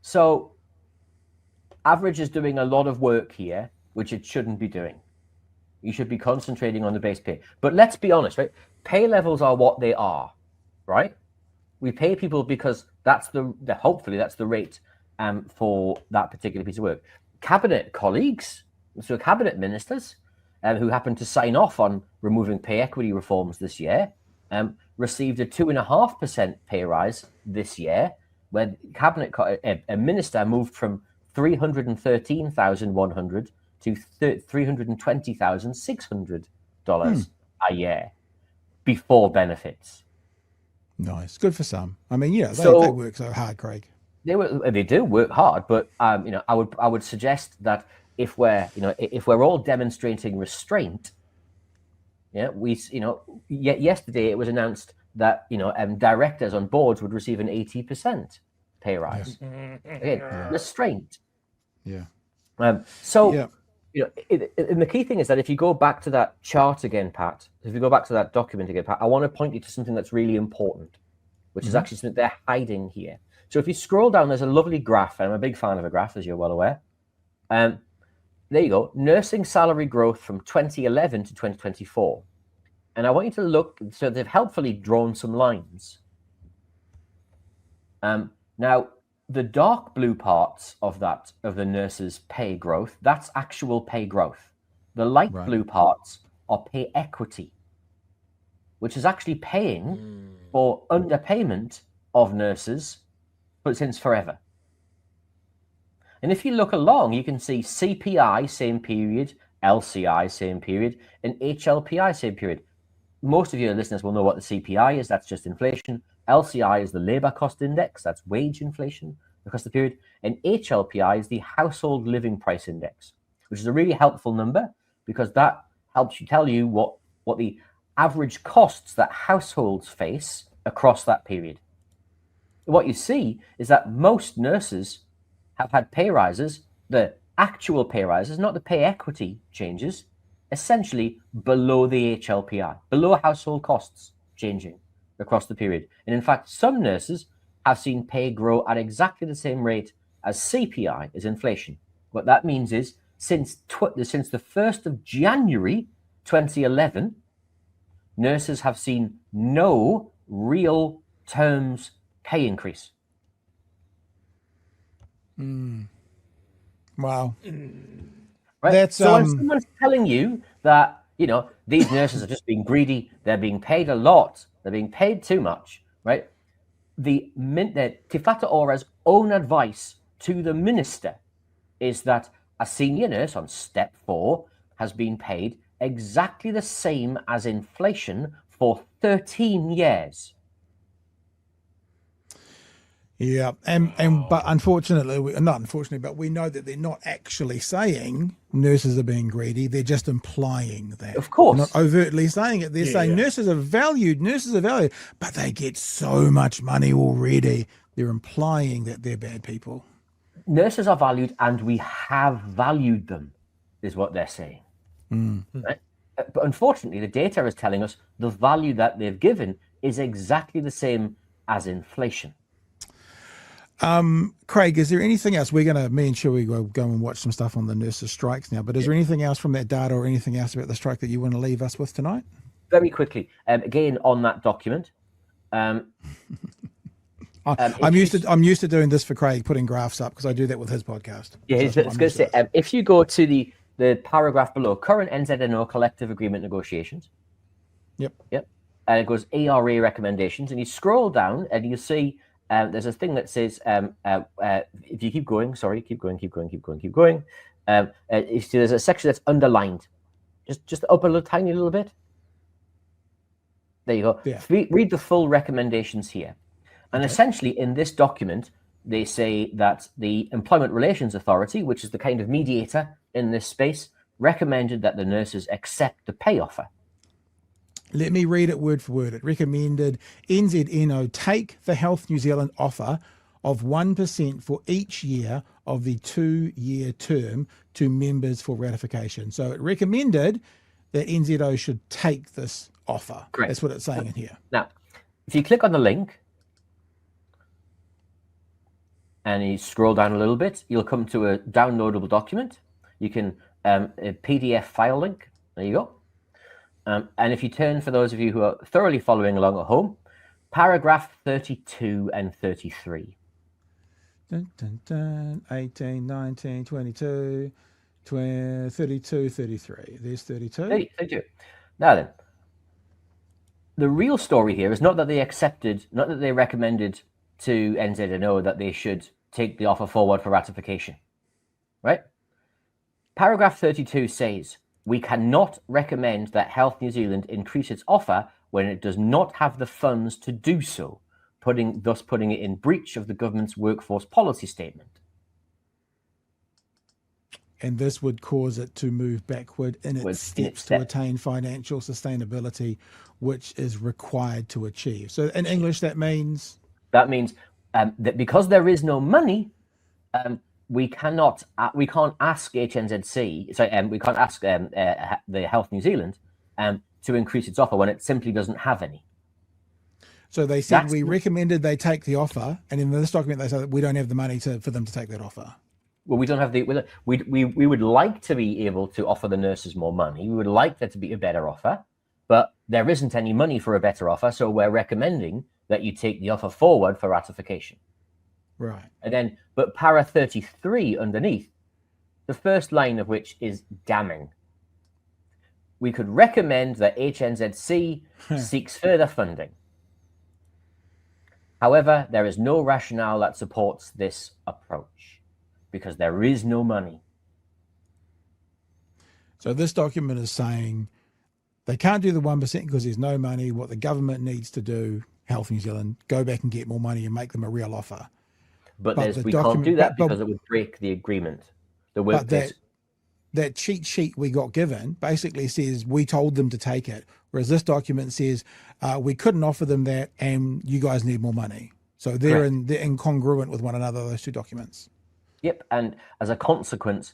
So average is doing a lot of work here, which it shouldn't be doing. You should be concentrating on the base pay. But let's be honest, right? Pay levels are what they are, right? We pay people because that's hopefully that's the rate for that particular piece of work. Cabinet colleagues, so cabinet ministers who happened to sign off on removing pay equity reforms this year, received a 2.5% pay rise this year, where a minister moved from $313,100 to $320,600 a year before benefits. Nice, good for some. I mean, yeah, they work so hard, Craig. They do work hard, but I would suggest that if we're all demonstrating restraint, yesterday it was announced that directors on boards would receive an 80% pay rise. Again, restraint. Yeah. And the key thing is that if you go back to that chart again, Pat, if you go back to that document again, Pat, I want to point you to something that's really important, which is actually something they're hiding here. So if you scroll down, there's a lovely graph, and I'm a big fan of a graph, as you're well aware. There you go, nursing salary growth from 2011 to 2024. And I want you to look, so they've helpfully drawn some lines. Now, the dark blue parts of the nurses' pay growth, that's actual pay growth. The light blue parts are pay equity, which is actually paying for underpayment of nurses, but since forever. And if you look along, you can see CPI, same period, LCI, same period, and HLPI, same period. Most of your listeners will know what the CPI is. That's just inflation. LCI is the labor cost index. That's wage inflation across the period. And HLPI is the household living price index, which is a really helpful number because that helps you tell you what the average costs that households face across that period. What you see is that most nurses have had pay rises, the actual pay rises, not the pay equity changes, essentially below the HLPI, below household costs changing across the period. And in fact, some nurses have seen pay grow at exactly the same rate as CPI, as inflation. What that means is since the 1st of January 2011, nurses have seen no real terms pay increase. Wow. Right? That's, so when someone's telling you that, these nurses are just being greedy, they're being paid a lot, they're being paid too much, right? The Te Whatu Ora's own advice to the minister is that a senior nurse on step 4 has been paid exactly the same as inflation for 13 years. Yeah, but unfortunately, not unfortunately, but we know that they're not actually saying nurses are being greedy. They're just implying that. Of course. They're not overtly saying it. They're saying nurses are valued, but they get so much money already. They're implying that they're bad people. Nurses are valued and we have valued them, is what they're saying. Right? But unfortunately, the data is telling us the value that they've given is exactly the same as inflation. Craig, is there anything else? Me and Shui will go and watch some stuff on the nurses' strikes now, but is there anything else from that data or anything else about the strike that you want to leave us with tonight? Very quickly, again, on that document. I'm used to doing this for Craig, putting graphs up, because I do that with his podcast. Yeah, I was going to say, if you go to the paragraph below, current NZNO collective agreement negotiations. Yep. And it goes ARA recommendations, and you scroll down and you see there's a thing that says, if you keep going, keep going. You see there's a section that's underlined. Just up a tiny little bit. There you go. Yeah. Read the full recommendations here. And essentially in this document, they say that the Employment Relations Authority, which is the kind of mediator in this space, recommended that the nurses accept the pay offer. Let me read it word for word. It recommended NZNO take the Health New Zealand offer of 1% for each year of the 2-year term to members for ratification. So it recommended that NZO should take this offer. Correct. That's what it's saying in here. Now, if you click on the link and you scroll down a little bit, you'll come to a downloadable document. You can a PDF file link. There you go. And if you turn, for those of you who are thoroughly following along at home, paragraph 32 and 33. 18, 19, 22, 32, 33. There's 32. 32. Now then, the real story here is not that they recommended to NZNO that they should take the offer forward for ratification, right? Paragraph 32 says, we cannot recommend that Health New Zealand increase its offer when it does not have the funds to do so, thus putting it in breach of the government's workforce policy statement. And this would cause it to move backward in its steps to attain financial sustainability, which is required to achieve. So in English, that means? That means that because there is no money, we can't ask HNZC, we can't ask the Health New Zealand to increase its offer when it simply doesn't have any. So they said we recommended they take the offer, and in this document they said that we don't have the money for them to take that offer. Well, we don't have we would like to be able to offer the nurses more money. We would like there to be a better offer, but there isn't any money for a better offer, so we're recommending that you take the offer forward for ratification. Right. And then, but para 33 underneath, the first line of which is damning. We could recommend that HNZC seeks further funding. However, there is no rationale that supports this approach because there is no money. So this document is saying they can't do the 1% because there's no money. What the government needs to do, Health New Zealand, go back and get more money and make them a real offer. But we can't do that because it would break the agreement. That cheat sheet we got given basically says we told them to take it, whereas this document says we couldn't offer them that and you guys need more money. So they're incongruent with one another, those two documents. Yep, and as a consequence,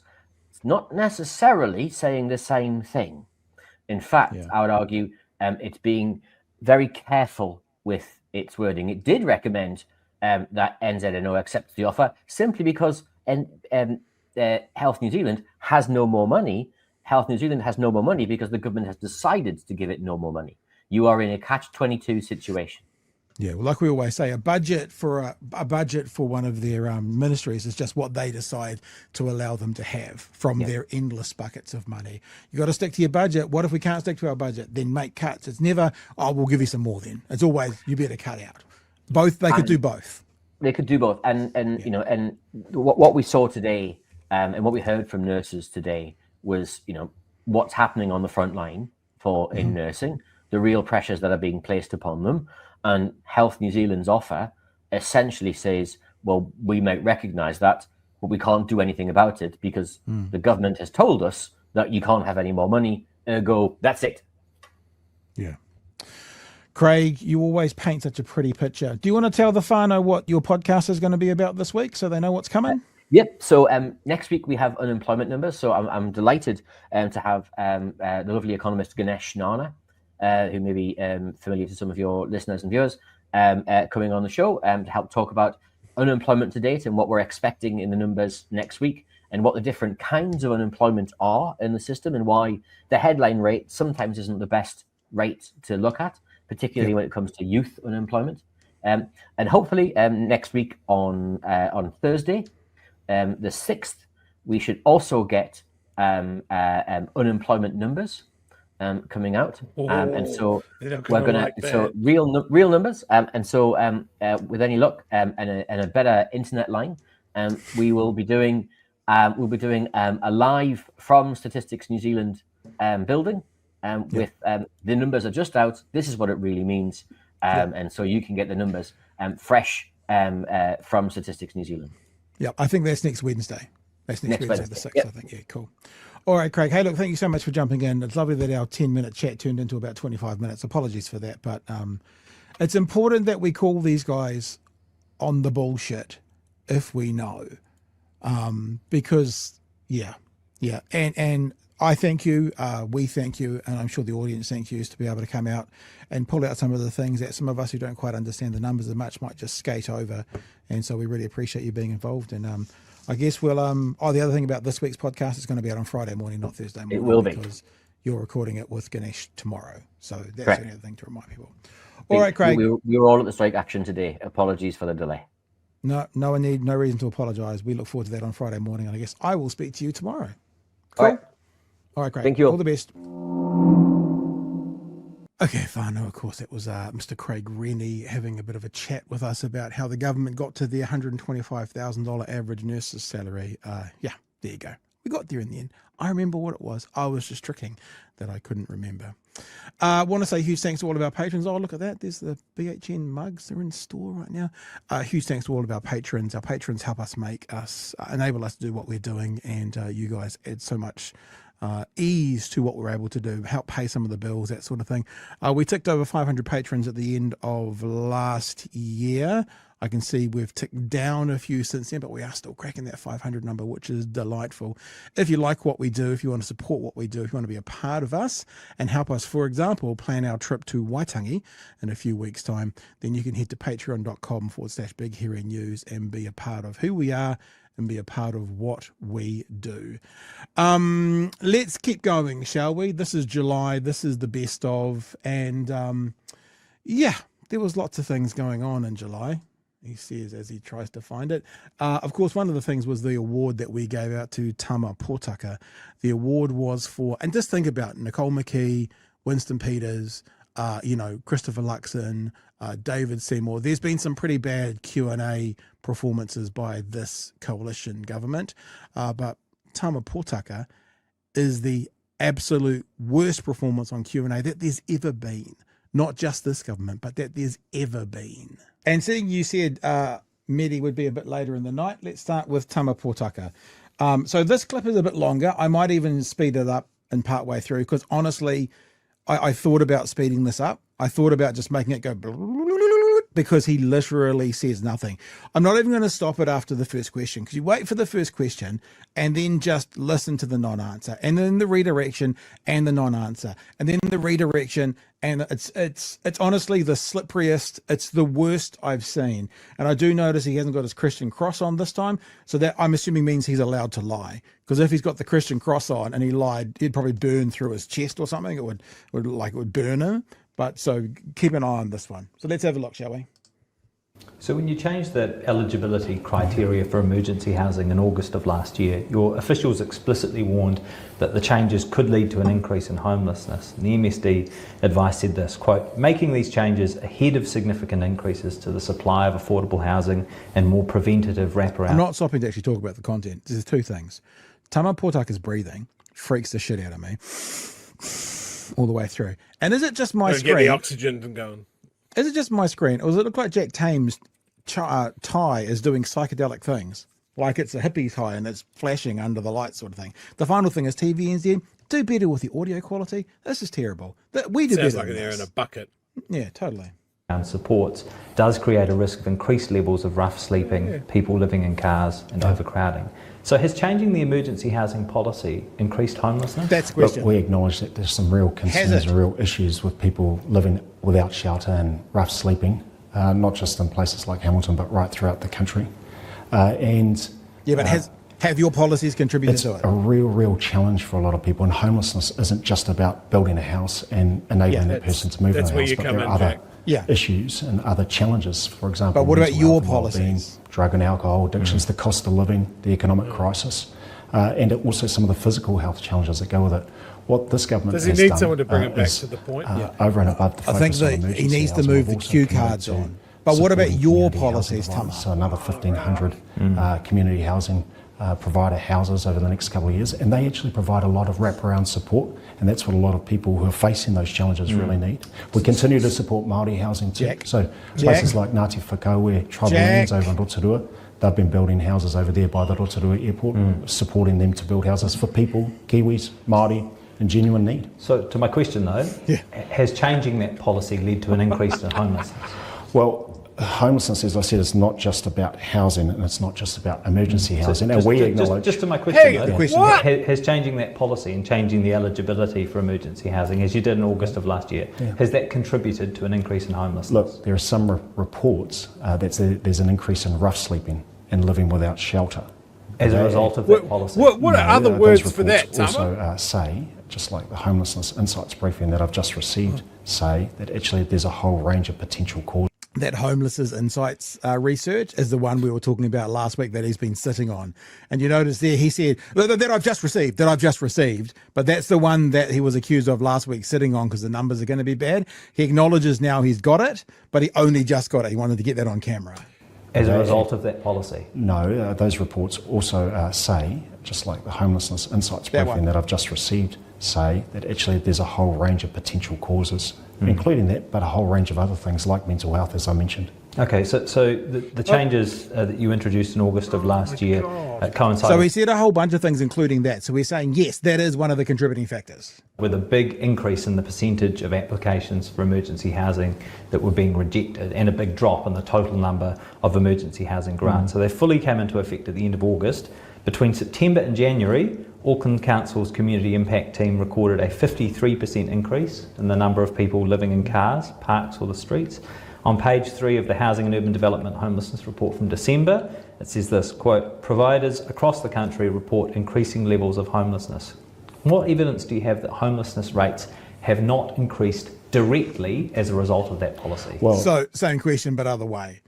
not necessarily saying the same thing. In fact, I would argue it's being very careful with its wording. It did recommend that NZNO accepts the offer simply because Health New Zealand has no more money. Health New Zealand has no more money because the government has decided to give it no more money. You are in a catch-22 situation. Yeah, well, like we always say, a budget for one of their ministries is just what they decide to allow them to have from their endless buckets of money. You got to stick to your budget. What if we can't stick to our budget? Then make cuts. It's never, oh, we'll give you some more then. It's always, you better cut out. Both, they could do both. They could do both. And you know, and what we saw today and what we heard from nurses today was, you know, what's happening on the front line in nursing, the real pressures that are being placed upon them. And Health New Zealand's offer essentially says, well, we might recognise that, but we can't do anything about it because the government has told us that you can't have any more money. Ergo, that's it. Yeah. Craig, you always paint such a pretty picture. Do you want to tell the whānau what your podcast is going to be about this week so they know what's coming? Yep. So next week we have unemployment numbers. So I'm delighted to have the lovely economist Ganesh Nana, who may be familiar to some of your listeners and viewers, coming on the show to help talk about unemployment to date and what we're expecting in the numbers next week and what the different kinds of unemployment are in the system and why the headline rate sometimes isn't the best rate to look at, particularly when it comes to youth unemployment. And hopefully next week on Thursday, the 6th, we should also get unemployment numbers coming out, and so we're gonna real numbers, and so with any luck and a better internet line, we will be doing a live from Statistics New Zealand building, with the numbers are just out. This is what it really means, and so you can get the numbers fresh from Statistics New Zealand. Yeah, I think that's next Wednesday. That's next Wednesday, the 6th, I think. Yeah, cool. All right, Craig. Hey, look, thank you so much for jumping in. It's lovely that our 10-minute chat turned into about 25 minutes. Apologies for that, but it's important that we call these guys on the bullshit if we know, because, and I thank you, we thank you, and I'm sure the audience thank you to be able to come out and pull out some of the things that some of us who don't quite understand the numbers as much might just skate over, and so we really appreciate you being involved. And I guess we'll the other thing about this week's podcast is going to be out on Friday morning, not Thursday morning. It will be, because you're recording it with Ganesh tomorrow, so that's the only other thing to remind people. All right, Craig. We were all at the strike action today. Apologies for the delay. No reason to apologise. We look forward to that on Friday morning, and I guess I will speak to you tomorrow. Cool. All right, Craig. Thank you. All the best. Okay, whānau, of course, that was Mr. Craig Renney having a bit of a chat with us about how the government got to the $125,000 average nurse's salary. There you go. We got there in the end. I remember what it was. I was just tricking that I couldn't remember. I want to say huge thanks to all of our patrons. Oh, look at that. There's the BHN mugs. They're in store right now. Huge thanks to all of our patrons. Our patrons help us enable us to do what we're doing. And you guys add so much ease to what we're able to do, help pay some of the bills, that sort of thing. We ticked over 500 patrons at the end of last year. I can see we've ticked down a few since then, but we are still cracking that 500 number, which is delightful. If you like what we do, if you want to support what we do, if you want to be a part of us and help us, for example, plan our trip to Waitangi in a few weeks' time, then you can head to patreon.com/Big Hairy News and be a part of who we are and be a part of what we do. Let's keep going, shall we? This is July. This is the best of. And there was lots of things going on in July, he says as he tries to find it. Of course, one of the things was the award that we gave out to Tama Potaka. The award was for, and just think about Nicole McKee, Winston Peters, Christopher Luxon, David Seymour. There's been some pretty bad Q&A performances by this coalition government, but Tama Potaka is the absolute worst performance on Q&A that there's ever been. Not just this government, but that there's ever been. And seeing you said Medi would be a bit later in the night, let's start with Tama Potaka. So this clip is a bit longer. I might even speed it up in part way through, because honestly, I thought about speeding this up. I thought about just making it go, because he literally says nothing. I'm not even going to stop it after the first question, because you wait for the first question and then just listen to the non-answer, and then the redirection and the non-answer, and then the redirection, and it's honestly the slipperiest. It's the worst I've seen. And I do notice he hasn't got his Christian cross on this time, so that I'm assuming means he's allowed to lie, because if he's got the Christian cross on and he lied, he'd probably burn through his chest or something. It would burn him. But so keep an eye on this one. So let's have a look, shall we? So when you changed the eligibility criteria for emergency housing in August of last year, your officials explicitly warned that the changes could lead to an increase in homelessness. And the MSD advice said this, quote, making these changes ahead of significant increases to the supply of affordable housing and more preventative wraparound. I'm not stopping to actually talk about the content. There's two things. Tama Potaka's breathing freaks the shit out of me all the way through. And is it just my screen? Get the oxygen going. Is it just my screen, or does it look like Jack Tame's tie is doing psychedelic things? Like it's a hippie tie and it's flashing under the lights sort of thing. The final thing is TVNZ, do better with the audio quality. This is terrible. We do Sounds better like they're in a bucket. Yeah, totally. Supports does create a risk of increased levels of rough sleeping, people living in cars and overcrowding. So has changing the emergency housing policy increased homelessness? That's the question. Look, we acknowledge that there's some real concerns and real issues with people living without shelter and rough sleeping, not just in places like Hamilton, but right throughout the country. Have your policies contributed to it? It's a real challenge for a lot of people, and homelessness isn't just about building a house and enabling that person to move in a house, but there are other issues and other challenges. For example, but what about your mental well-being, policies? Drug and alcohol addictions, the cost of living, the economic crisis, and also some of the physical health challenges that go with it. What this government does has he need done, someone to bring it back to the point? Over and above the focus I think on that emergency he needs to housing, move we've the also cue committed cards to on. But what about supporting your community policies, housing Tama? providers. So another 1,500 community housing provider houses over the next couple of years, and they actually provide a lot of wraparound support, and that's what a lot of people who are facing those challenges really need. We continue to support Māori housing too. So places like Ngāti Whakauē, tribal lands over in Rotorua, they've been building houses over there by the Rotorua airport, supporting them to build houses for people, Kiwis, Māori, in genuine need. So to my question though, has changing that policy led to an increase in homelessness? Well, homelessness, as I said, is not just about housing, and it's not just about emergency housing. And we acknowledge... Just to my question, has changing that policy and changing the eligibility for emergency housing, as you did in August of last year, has that contributed to an increase in homelessness? Look, there are some reports that there's an increase in rough sleeping and living without shelter. As a result of that policy? What are other words for that, Tama? Also say, just like the Homelessness Insights briefing that I've just received, say that actually there's a whole range of potential causes. That Homelessness Insights research is the one we were talking about last week that he's been sitting on. And you notice there he said, that I've just received, but that's the one that he was accused of last week sitting on because the numbers are going to be bad. He acknowledges now he's got it, but he only just got it. He wanted to get that on camera. As a result of that policy? No, those reports also say, just like the Homelessness Insights briefing that I've just received, say that actually there's a whole range of potential causes, including that, but a whole range of other things like mental health, as I mentioned. Okay, so the changes that you introduced in August of last year coincided... So he said a whole bunch of things, including that. So we're saying, yes, that is one of the contributing factors. With a big increase in the percentage of applications for emergency housing that were being rejected and a big drop in the total number of emergency housing grants. So they fully came into effect at the end of August. Between September and January, Auckland Council's Community Impact team recorded a 53% increase in the number of people living in cars, parks or the streets. On page 3 of the Housing and Urban Development Homelessness Report from December, it says this, quote, providers across the country report increasing levels of homelessness. What evidence do you have that homelessness rates have not increased directly as a result of that policy? Well, so same question, but other way.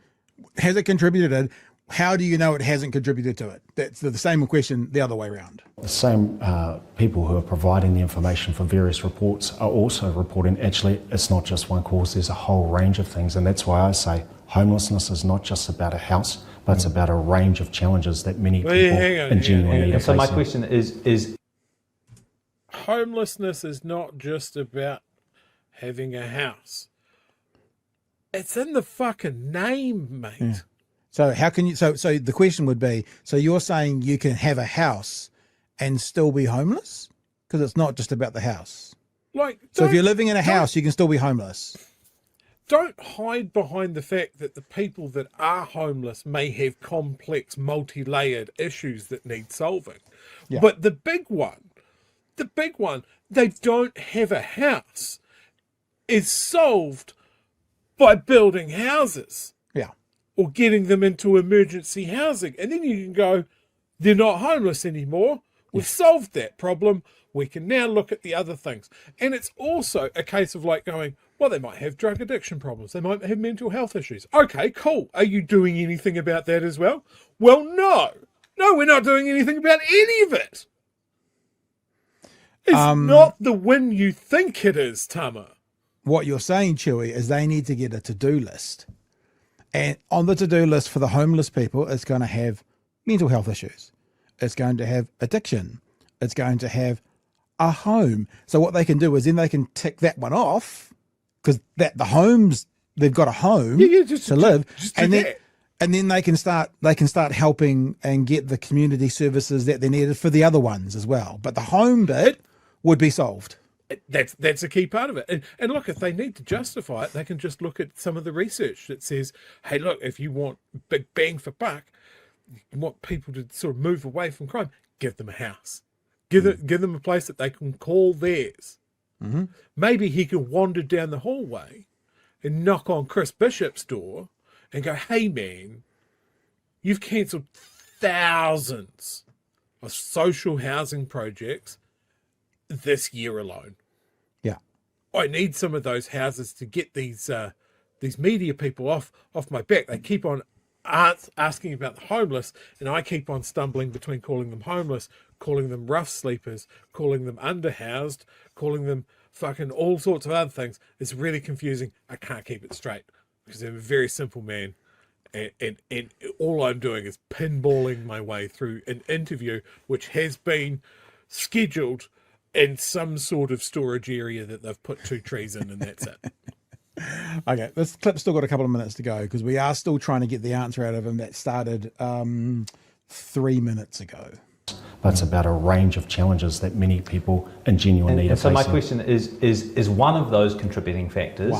Has it contributed? How do you know it hasn't contributed to it? That's the same question the other way around. The same people who are providing the information for various reports are also reporting, actually, it's not just one cause, there's a whole range of things. And that's why I say homelessness is not just about a house, but it's about a range of challenges that many people in genuine need are facing. So my facing. question is... Homelessness is not just about having a house. It's in the fucking name, mate. Yeah. So how can you, so the question would be, so you're saying you can have a house and still be homeless? Because it's not just about the house. Like, so if you're living in a house, you can still be homeless. don't hide behind the fact that the people that are homeless may have complex, multi-layered issues that need solving. Yeah. But the big one, they don't have a house, is solved by building houses. Yeah. Or getting them into emergency housing. And then you can go, they're not homeless anymore. We've solved that problem. We can now look at the other things. And it's also a case of like going, well, they might have drug addiction problems. They might have mental health issues. Okay, cool. Are you doing anything about that as well? Well, no. No, we're not doing anything about any of it. It's not the win you think it is, Tama. What you're saying, Chlöe, is they need to get a to-do list. And on the to-do list for the homeless people, it's going to have mental health issues. It's going to have addiction. It's going to have a home. So what they can do is then they can tick that one off, because the homes, they've got a home to live, and then they can start helping and get the community services that they needed for the other ones as well. But the home bit would be solved. That's a key part of it. And look, if they need to justify it, they can just look at some of the research that says, hey, look, if you want big bang for buck, you want people to sort of move away from crime, give them a house. Give them a place that they can call theirs. Mm-hmm. Maybe he can wander down the hallway and knock on Chris Bishop's door and go, hey, man, you've cancelled thousands of social housing projects this year alone. Yeah. I need some of those houses to get these media people off my back. They keep on asking about the homeless, and I keep on stumbling between calling them homeless, calling them rough sleepers, calling them underhoused, calling them fucking all sorts of other things. It's really confusing. I can't keep it straight because I'm a very simple man, and all I'm doing is pinballing my way through an interview which has been scheduled in some sort of storage area that they've put 2 trees in, and that's it. Okay, this clip's still got a couple of minutes to go because we are still trying to get the answer out of him that started 3 minutes ago. But it's about a range of challenges that many people in genuine need are so facing. my question is one of those contributing factors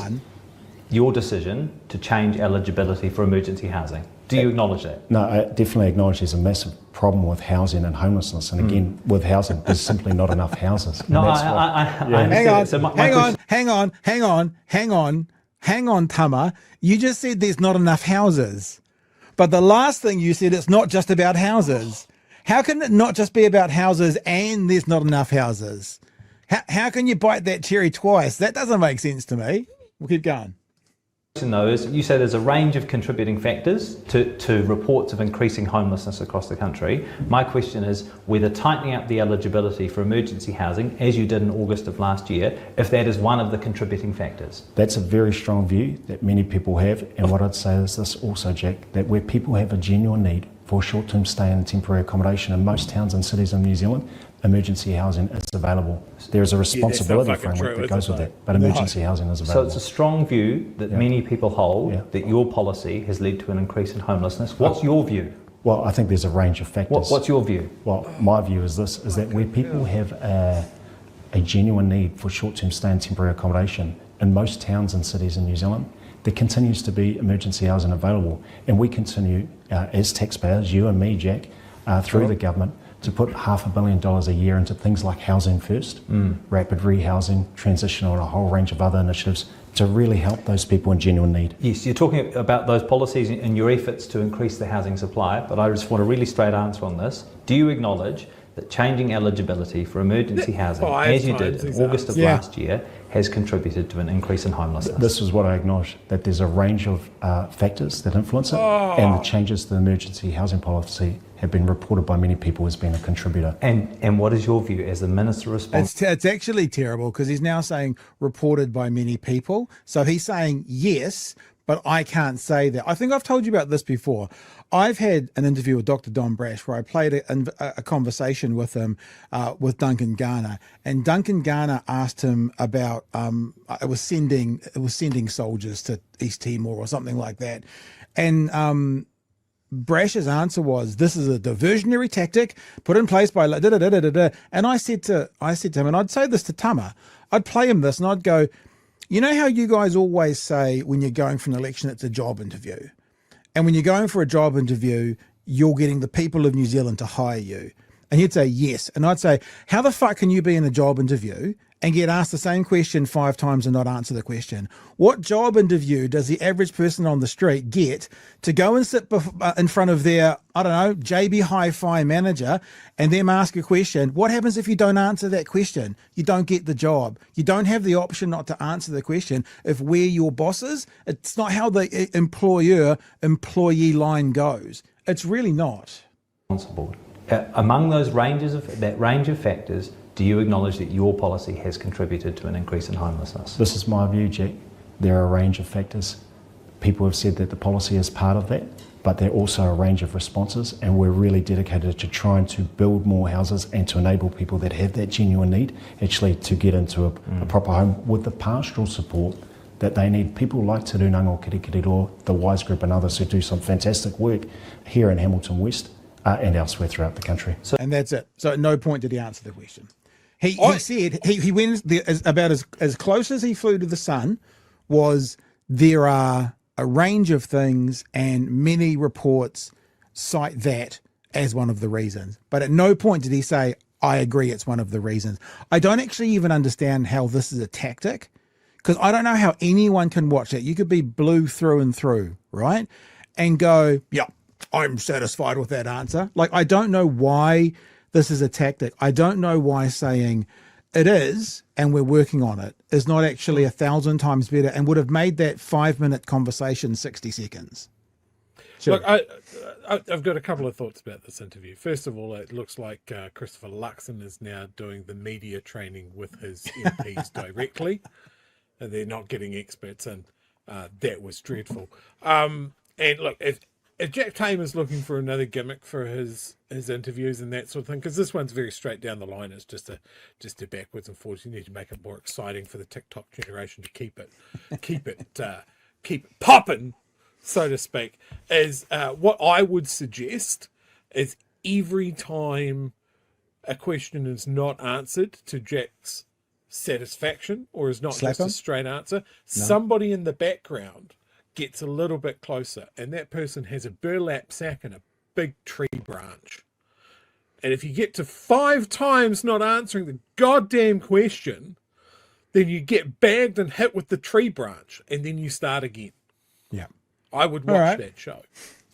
your decision to change eligibility for emergency housing? Do you acknowledge that? No, I definitely acknowledge there's a massive problem with housing and homelessness. And again, with housing, there's simply not enough houses. No, I understand. Hang on, Tama. You just said there's not enough houses. But the last thing you said, it's not just about houses. How can it not just be about houses and there's not enough houses? How can you bite that cherry twice? That doesn't make sense to me. We'll keep going. Though is you say there's a range of contributing factors to reports of increasing homelessness across the country. My question is whether tightening up the eligibility for emergency housing, as you did in August of last year, if that is one of the contributing factors. That's a very strong view that many people have. And what I'd say is this also, Jack, that where people have a genuine need for short-term stay and temporary accommodation in most towns and cities in New Zealand, emergency housing is available. There is a responsibility framework that goes with that, but emergency housing is available. So it's a strong view that many people hold that your policy has led to an increase in homelessness. What's your view? Well, I think there's a range of factors. What's your view? Well, my view is this, is that where people have a genuine need for short-term stay and temporary accommodation in most towns and cities in New Zealand, there continues to be emergency housing available. And we continue, as taxpayers, you and me, Jack, through the government, to put $500 million a year into things like Housing First, rapid rehousing, transitional, and a whole range of other initiatives to really help those people in genuine need. Yes, you're talking about those policies and your efforts to increase the housing supply, but I just want a really straight answer on this. Do you acknowledge that changing eligibility for emergency housing, as you did in August of last year, has contributed to an increase in homelessness? This is what I acknowledge, that there's a range of factors that influence it, and the changes to the emergency housing policy have been reported by many people as being a contributor. And what is your view as the minister responsible? It's actually terrible because he's now saying reported by many people. So he's saying yes, but I can't say that. I think I've told you about this before. I've had an interview with Dr. Don Brash where I played a conversation with him with Duncan Garner, and Duncan Garner asked him about it was sending soldiers to East Timor or something like that, and Brash's answer was, "This is a diversionary tactic put in place by da-da-da-da-da-da." And I said to him, and I'd say this to Tama, I'd play him this and I'd go, You know how you guys always say when you're going for an election, it's a job interview. And when you're going for a job interview, you're getting the people of New Zealand to hire you. And you'd say, yes. And I'd say, how the fuck can you be in a job interview and get asked the same question 5 times and not answer the question? What job interview does the average person on the street get to go and sit in front of their, I don't know, JB Hi-Fi manager and them ask a question? What happens if you don't answer that question? You don't get the job. You don't have the option not to answer the question if we're your bosses. It's not how the employer-employee line goes. It's really not. Responsible. Among that range of factors, do you acknowledge that your policy has contributed to an increase in homelessness? This is my view, Jack. There are a range of factors. People have said that the policy is part of that, but there are also a range of responses, and we're really dedicated to trying to build more houses and to enable people that have that genuine need actually to get into a proper home with the pastoral support that they need. People like Te Runanga, Kirikiriroa, the Wise Group and others who do some fantastic work here in Hamilton West and elsewhere throughout the country. And that's it. So at no point did he answer the question. He said he went about as close as he flew to the sun was there are a range of things and many reports cite that as one of the reasons. But at no point did he say, I agree it's one of the reasons. I don't actually even understand how this is a tactic, because I don't know how anyone can watch it. You could be blue through and through, right? And go, yeah, I'm satisfied with that answer. Like, I don't know why this is a tactic. I don't know why saying it is, and we're working on it, is not actually 1,000 times better and would have made that 5-minute conversation 60 seconds. Sure. Look, I've got a couple of thoughts about this interview. First of all, it looks like Christopher Luxon is now doing the media training with his MPs directly, and they're not getting experts in. That was dreadful. And look, if Jack Tamer's looking for another gimmick for his interviews and that sort of thing, because this one's very straight down the line, it's just a backwards and forwards. You need to make it more exciting for the TikTok generation to keep it popping, so to speak. Is what I would suggest is every time a question is not answered to Jack's satisfaction or is not just a straight answer, somebody in the background gets a little bit closer, and that person has a burlap sack and a big tree branch. And if you get to 5 times not answering the goddamn question, then you get bagged and hit with the tree branch, and then you start again. Yeah. I would watch that show.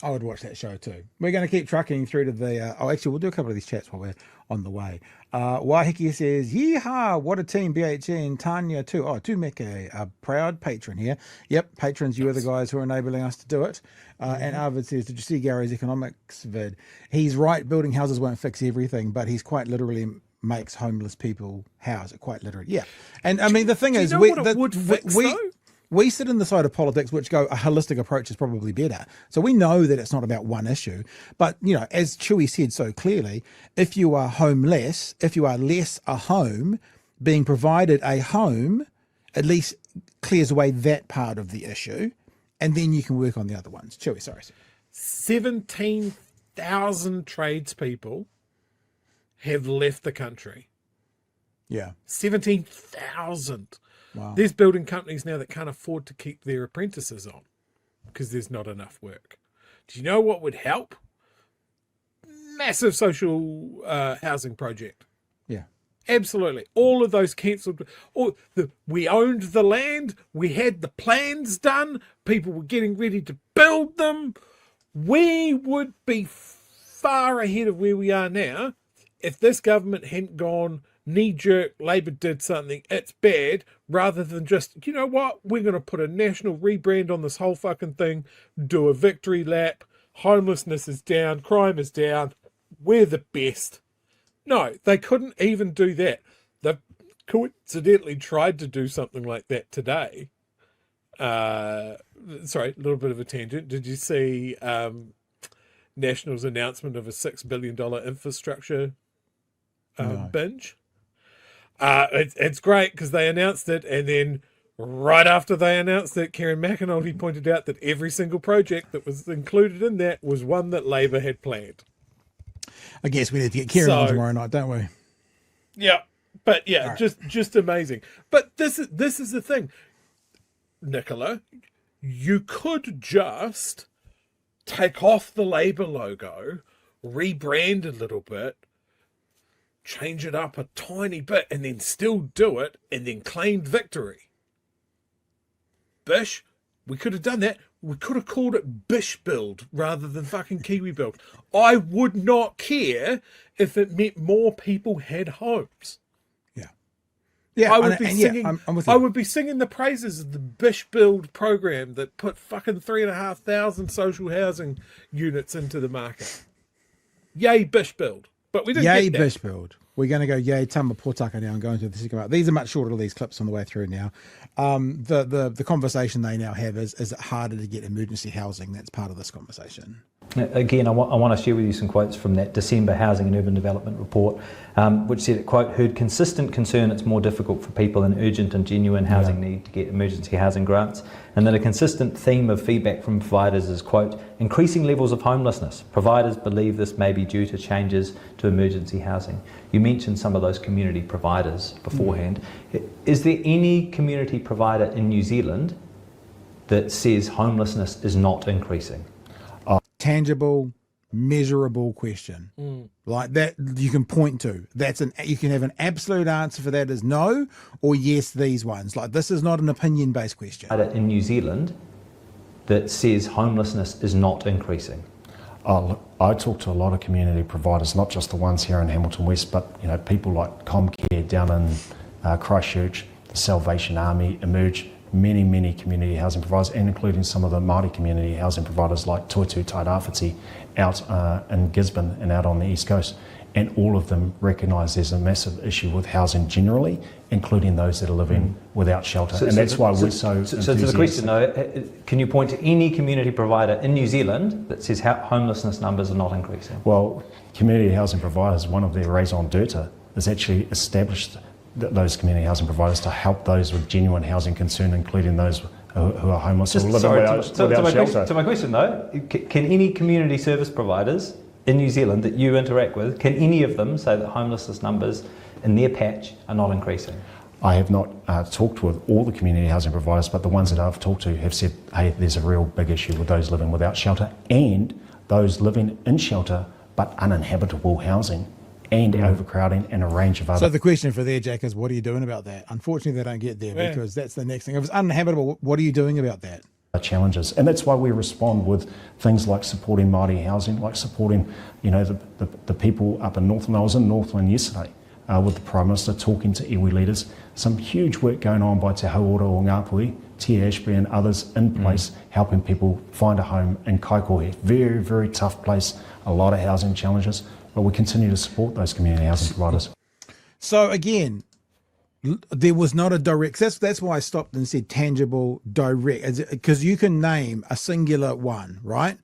I would watch that show too. We're going to keep trucking through to the... actually, we'll do a couple of these chats while we're on the way. Wahiki says, yeehaw, what a team, BHN, Tanya too. Oh, Tumeke, a proud patron here. Yep, patrons, you are the guys who are enabling us to do it. And Arvid says, did you see Gary's economics vid? He's right, building houses won't fix everything, but he's quite literally makes homeless people house it, quite literally. Yeah. And I mean, the thing is, we sit in the side of politics which go a holistic approach is probably better. So we know that it's not about one issue. But, you know, as Chewy said so clearly, if you are homeless, if you are less a home, being provided a home at least clears away that part of the issue. And then you can work on the other ones. Chewy, sorry. 17,000 tradespeople have left the country. Yeah. 17,000. Wow. There's building companies now that can't afford to keep their apprentices on because there's not enough work. Do you know what would help? Massive social housing project. Yeah. Absolutely. All of those cancelled. We owned the land. We had the plans done. People were getting ready to build them. We would be far ahead of where we are now if this government hadn't gone knee-jerk, Labour did something, it's bad, rather than just, you know what, we're going to put a national rebrand on this whole fucking thing, do a victory lap, homelessness is down, crime is down, we're the best. No, they couldn't even do that. They coincidentally tried to do something like that today. Sorry, a little bit of a tangent. Did you see National's announcement of a $6 billion infrastructure binge? It's great because they announced it, and then right after they announced it, Karen McAnulty pointed out that every single project that was included in that was one that Labour had planned. I guess we need to get Karen on tomorrow night, don't we? Yeah, but yeah, right. just amazing. But this is the thing. Nicola, you could just take off the Labour logo, rebrand a little bit, change it up a tiny bit, and then still do it, and then claim victory. Bish, we could have done that. We could have called it Bish Build rather than fucking Kiwi Build. I would not care if it meant more people had homes. Yeah, I would be singing. Yeah, I'm with you. I would be singing the praises of the Bish Build program that put fucking 3,500 social housing units into the market. Yay, Bish Build! But we didn't Yay, get that. Bish Build. We're going to go yay Tama Potaka now and go into the second part. These are much shorter, these clips on the way through now. The conversation they now have is it harder to get emergency housing? That's part of this conversation. Again, I want to share with you some quotes from that December Housing and Urban Development report, which said, quote, heard consistent concern it's more difficult for people in urgent and genuine housing need to get emergency housing grants, and that a consistent theme of feedback from providers is, quote, increasing levels of homelessness. Providers believe this may be due to changes to emergency housing. You mentioned some of those community providers beforehand. Is there any community provider in New Zealand that says homelessness is not increasing? Tangible, measurable question like that you can point to. You can have an absolute answer for that is no or yes. These ones, like, this is not an opinion-based question. In New Zealand that says homelessness is not increasing? Look, I talk to a lot of community providers, not just the ones here in Hamilton West, but people like Comcare down in Christchurch, the Salvation Army, Emerge, many community housing providers, and including some of the Māori community housing providers like Tuatu Tairāwhiti out in Gisborne and out on the East Coast. And all of them recognise there's a massive issue with housing generally, including those that are living without shelter. That's why we're so to the question though, can you point to any community provider in New Zealand that says homelessness numbers are not increasing? Well, community housing providers, one of their raison d'etre is actually established those community housing providers to help those with genuine housing concern, including those who are homeless or living without shelter. To my question though, can any community service providers in New Zealand that you interact with, can any of them say that homelessness numbers in their patch are not increasing? I have not talked with all the community housing providers, but the ones that I've talked to have said, hey, there's a real big issue with those living without shelter and those living in shelter but uninhabitable housing, and overcrowding and a range of other... So the question for there, Jack, is what are you doing about that? Unfortunately, they don't get there because that's the next thing. If it's uninhabitable, what are you doing about that? Challenges, and that's why we respond with things like supporting Māori housing, like supporting the people up in Northland. I was in Northland yesterday with the Prime Minister talking to iwi leaders. Some huge work going on by Te Hauora o Ngāpuhi, Tia Ashby and others in place helping people find a home in Kaikohe. Very, very tough place, a lot of housing challenges, but we continue to support those community housing providers. So again, there was not a direct, that's why I stopped and said tangible, direct, because you can name a singular one, right?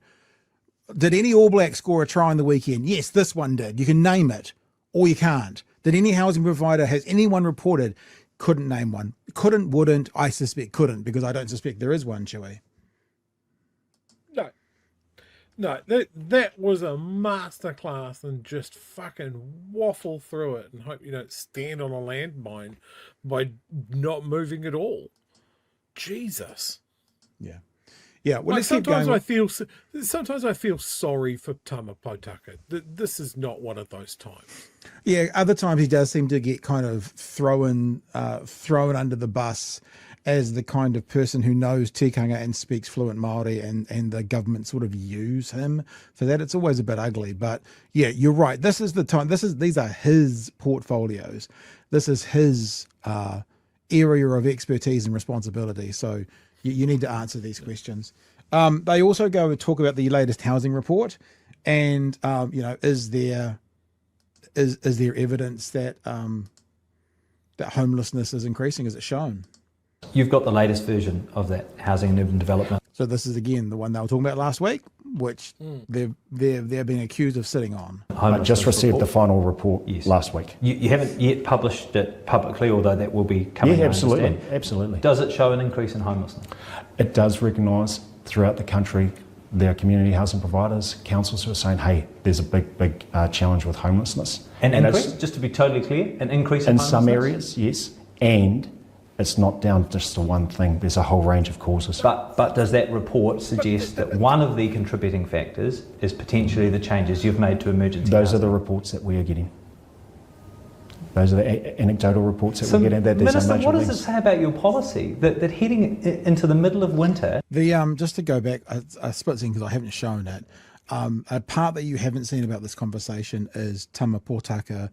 Did any All Blacks score a try on the weekend? Yes, this one did. You can name it, or you can't. Did any housing provider, has anyone reported? Couldn't name one. Couldn't, wouldn't, I suspect couldn't, because I don't suspect there is one, Chlöe. No, that was a masterclass and just fucking waffle through it and hope you don't stand on a landmine by not moving at all. Jesus. Yeah. Yeah. Well, like, sometimes I feel sorry for Tama Potaka. This is not one of those times. Yeah. Other times he does seem to get kind of thrown under the bus as the kind of person who knows tikanga and speaks fluent Māori, and the government sort of use him for that. It's always a bit ugly, but yeah, you're right. This is the time. These are his portfolios. This is his area of expertise and responsibility. So you need to answer these questions. They also go and talk about the latest housing report, and is there evidence that that homelessness is increasing? Is it shown? You've got the latest version of that housing and urban development. So this is again the one they were talking about last week, which they've been accused of sitting on. I just received the final report last week. You haven't yet published it publicly, although that will be coming. Yeah, absolutely. Does it show an increase in homelessness? It does recognise throughout the country there are community housing providers, councils who are saying, hey, there's a big challenge with homelessness. An increase, just to be totally clear, an increase in homelessness? Some areas, yes, and It's not down just to one thing. There's a whole range of causes. But does that report suggest that one of the contributing factors is potentially the changes you've made to emergency Those housing? are the reports that we are getting. Those are the anecdotal reports that we're getting. That there's Minister, a major what does links. it say about your policy that heading into the middle of winter? The just to go back a split second because I haven't shown it. A part that you haven't seen about this conversation is Tama Potaka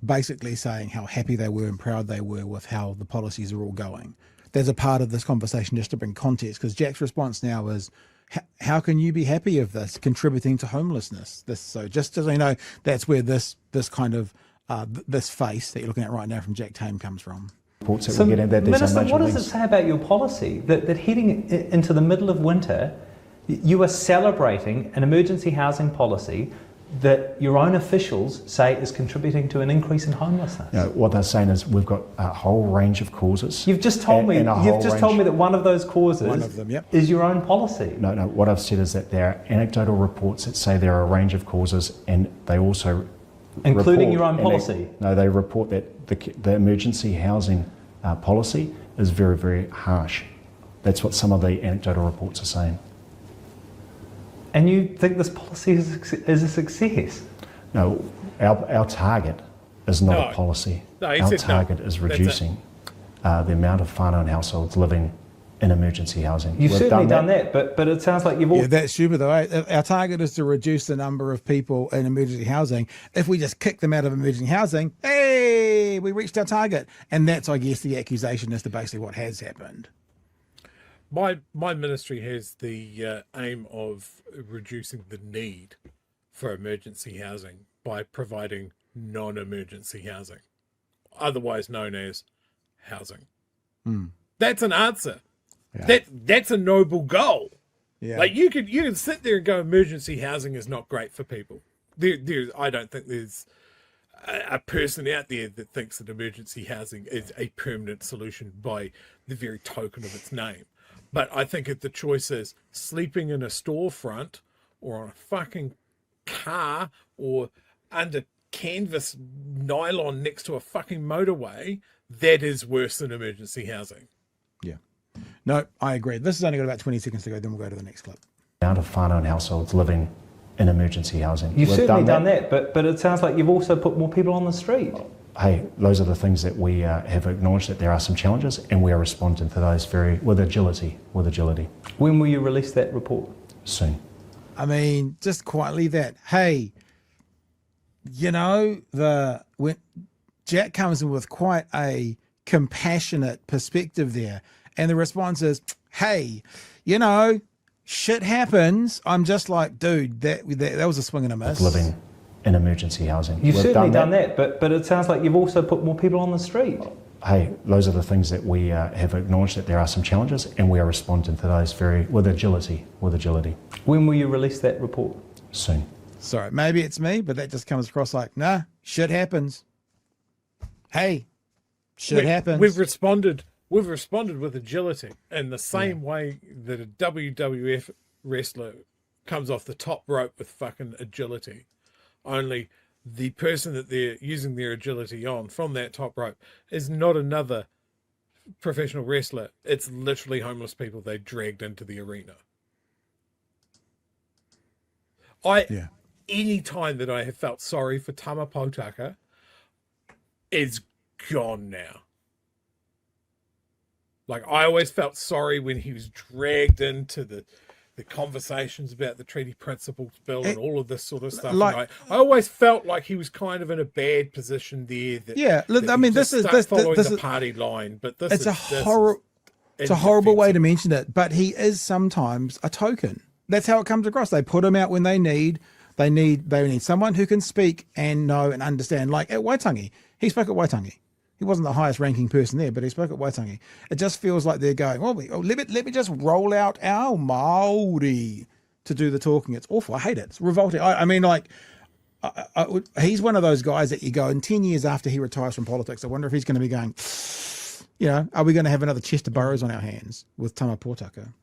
basically saying how happy they were and proud they were with how the policies are all going. There's a part of this conversation just to bring context, because Jack's response now is, how can you be happy of this contributing to homelessness? So just so you know, that's where this kind of this face that you're looking at right now from Jack Tame comes from. Reports that we're getting. That there's Minister, a major what does links. it say about your policy that heading into the middle of winter, you are celebrating an emergency housing policy that your own officials say is contributing to an increase in homelessness? What they're saying is we've got a whole range of causes. You've just told me. You've just told me that one of those causes is your own policy. No. What I've said is that there are anecdotal reports that say there are a range of causes, and they also including your own policy. They report that the emergency housing policy is very, very harsh. That's what some of the anecdotal reports are saying. And you think this policy is a success? No, our target is not a policy. No, our target is reducing the amount of whānau and households living in emergency housing. You've certainly done that, but it sounds like you've all... Yeah, that's stupid though. Our target is to reduce the number of people in emergency housing. If we just kick them out of emergency housing, hey, we reached our target. And that's, I guess, the accusation as to basically what has happened. My ministry has the aim of reducing the need for emergency housing by providing non-emergency housing, otherwise known as housing. That's an answer. Yeah. That's a noble goal. Yeah. Like you can sit there and go, emergency housing is not great for people. I don't think there's a person out there that thinks that emergency housing is a permanent solution by the very token of its name. But I think if the choice is sleeping in a storefront or on a fucking car or under canvas nylon next to a fucking motorway, that is worse than emergency housing. Yeah. No, I agree. This has only got about 20 seconds to go, then we'll go to the next clip. The amount of whānau and households living in emergency housing. You've certainly done that, but it sounds like you've also put more people on the street. Hey, those are the things that we have acknowledged that there are some challenges, and we are responding to those with agility. When will you release that report? Soon. I mean, just quietly that, hey, you know, when Jack comes in with quite a compassionate perspective there, and the response is, hey, you know, shit happens. I'm just like, dude, that was a swing and a miss. Living in emergency housing. You've certainly done that, but it sounds like you've also put more people on the street. Hey, those are the things that we have acknowledged that there are some challenges, and we are responding to those with agility. When will you release that report? Soon. Sorry, maybe it's me, but that just comes across like, nah, shit happens. Hey, shit happens. We've responded with agility in the same way that a WWF wrestler comes off the top rope with fucking agility. Only the person that they're using their agility on from that top rope is not another professional wrestler. It's literally homeless people they dragged into the arena. Any time that I have felt sorry for Tama Potaka is gone now. Like, I always felt sorry when he was dragged into the conversations about the treaty principles bill and all of this sort of stuff. I always felt like he was kind of in a bad position there. This is the party line, but it's a horrible way to mention it. But he is sometimes a token. That's how it comes across. They put him out when they need someone who can speak and know and understand. Like at Waitangi, he spoke at Waitangi. He wasn't the highest ranking person there, but he spoke at Waitangi. It just feels like they're going, let me just roll out our Māori to do the talking. It's awful. I hate it. It's revolting. I mean, like, he's one of those guys that you go, in 10 years after he retires from politics, I wonder if he's going to be going, you know, are we going to have another Chester Burrows on our hands with Tama Potaka?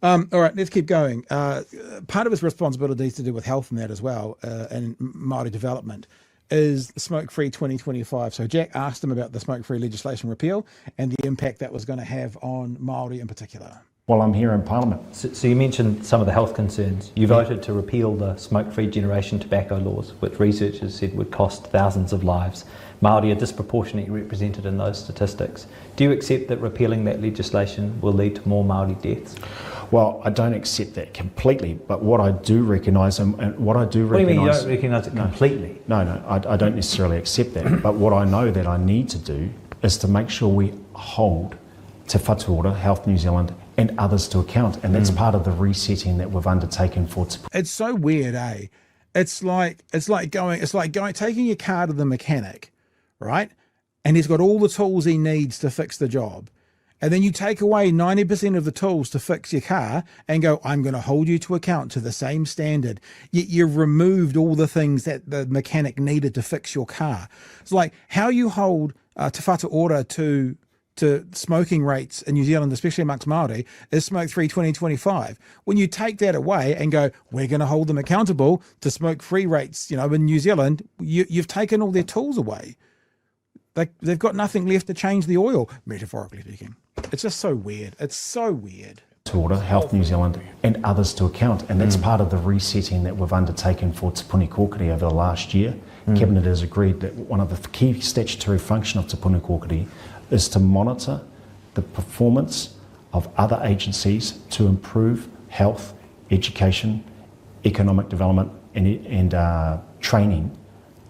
All right, let's keep going. Part of his responsibility is to do with health and that as well, and Māori development. is smoke-free 2025. So Jack asked him about the smoke-free legislation repeal and the impact that was going to have on Māori in particular. Well, I'm here in Parliament. So you mentioned some of the health concerns. You voted to repeal the smoke-free generation tobacco laws, which researchers said would cost thousands of lives. Māori are disproportionately represented in those statistics. Do you accept that repealing that legislation will lead to more Māori deaths? Well, I don't accept that completely, but what I do recognise, and what I do recognise... What do you mean you don't recognise it completely? No, I don't necessarily accept that. But what I know that I need to do is to make sure we hold Te Whatu Ora, Health New Zealand, and others to account, and that's part of the resetting that we've undertaken for. It's so weird, eh? It's like taking your car to the mechanic, right? And he's got all the tools he needs to fix the job. And then you take away 90% of the tools to fix your car and go, I'm going to hold you to account to the same standard. Yet you've removed all the things that the mechanic needed to fix your car. It's like how you hold Te Whatu Ora to smoking rates in New Zealand, especially amongst Māori, is smoke-free 2025. When you take that away and go, we're going to hold them accountable to smoke-free rates, in New Zealand, you've taken all their tools away. They've got nothing left to change the oil, metaphorically speaking. It's just so weird. It's so weird. To Order, Health New Zealand, and others to account, and that's part of the resetting that we've undertaken for Te Puni Kōkiri over the last year. Cabinet has agreed that one of the key statutory function of Te Puni Kōkiri is to monitor the performance of other agencies to improve health, education, economic development, and training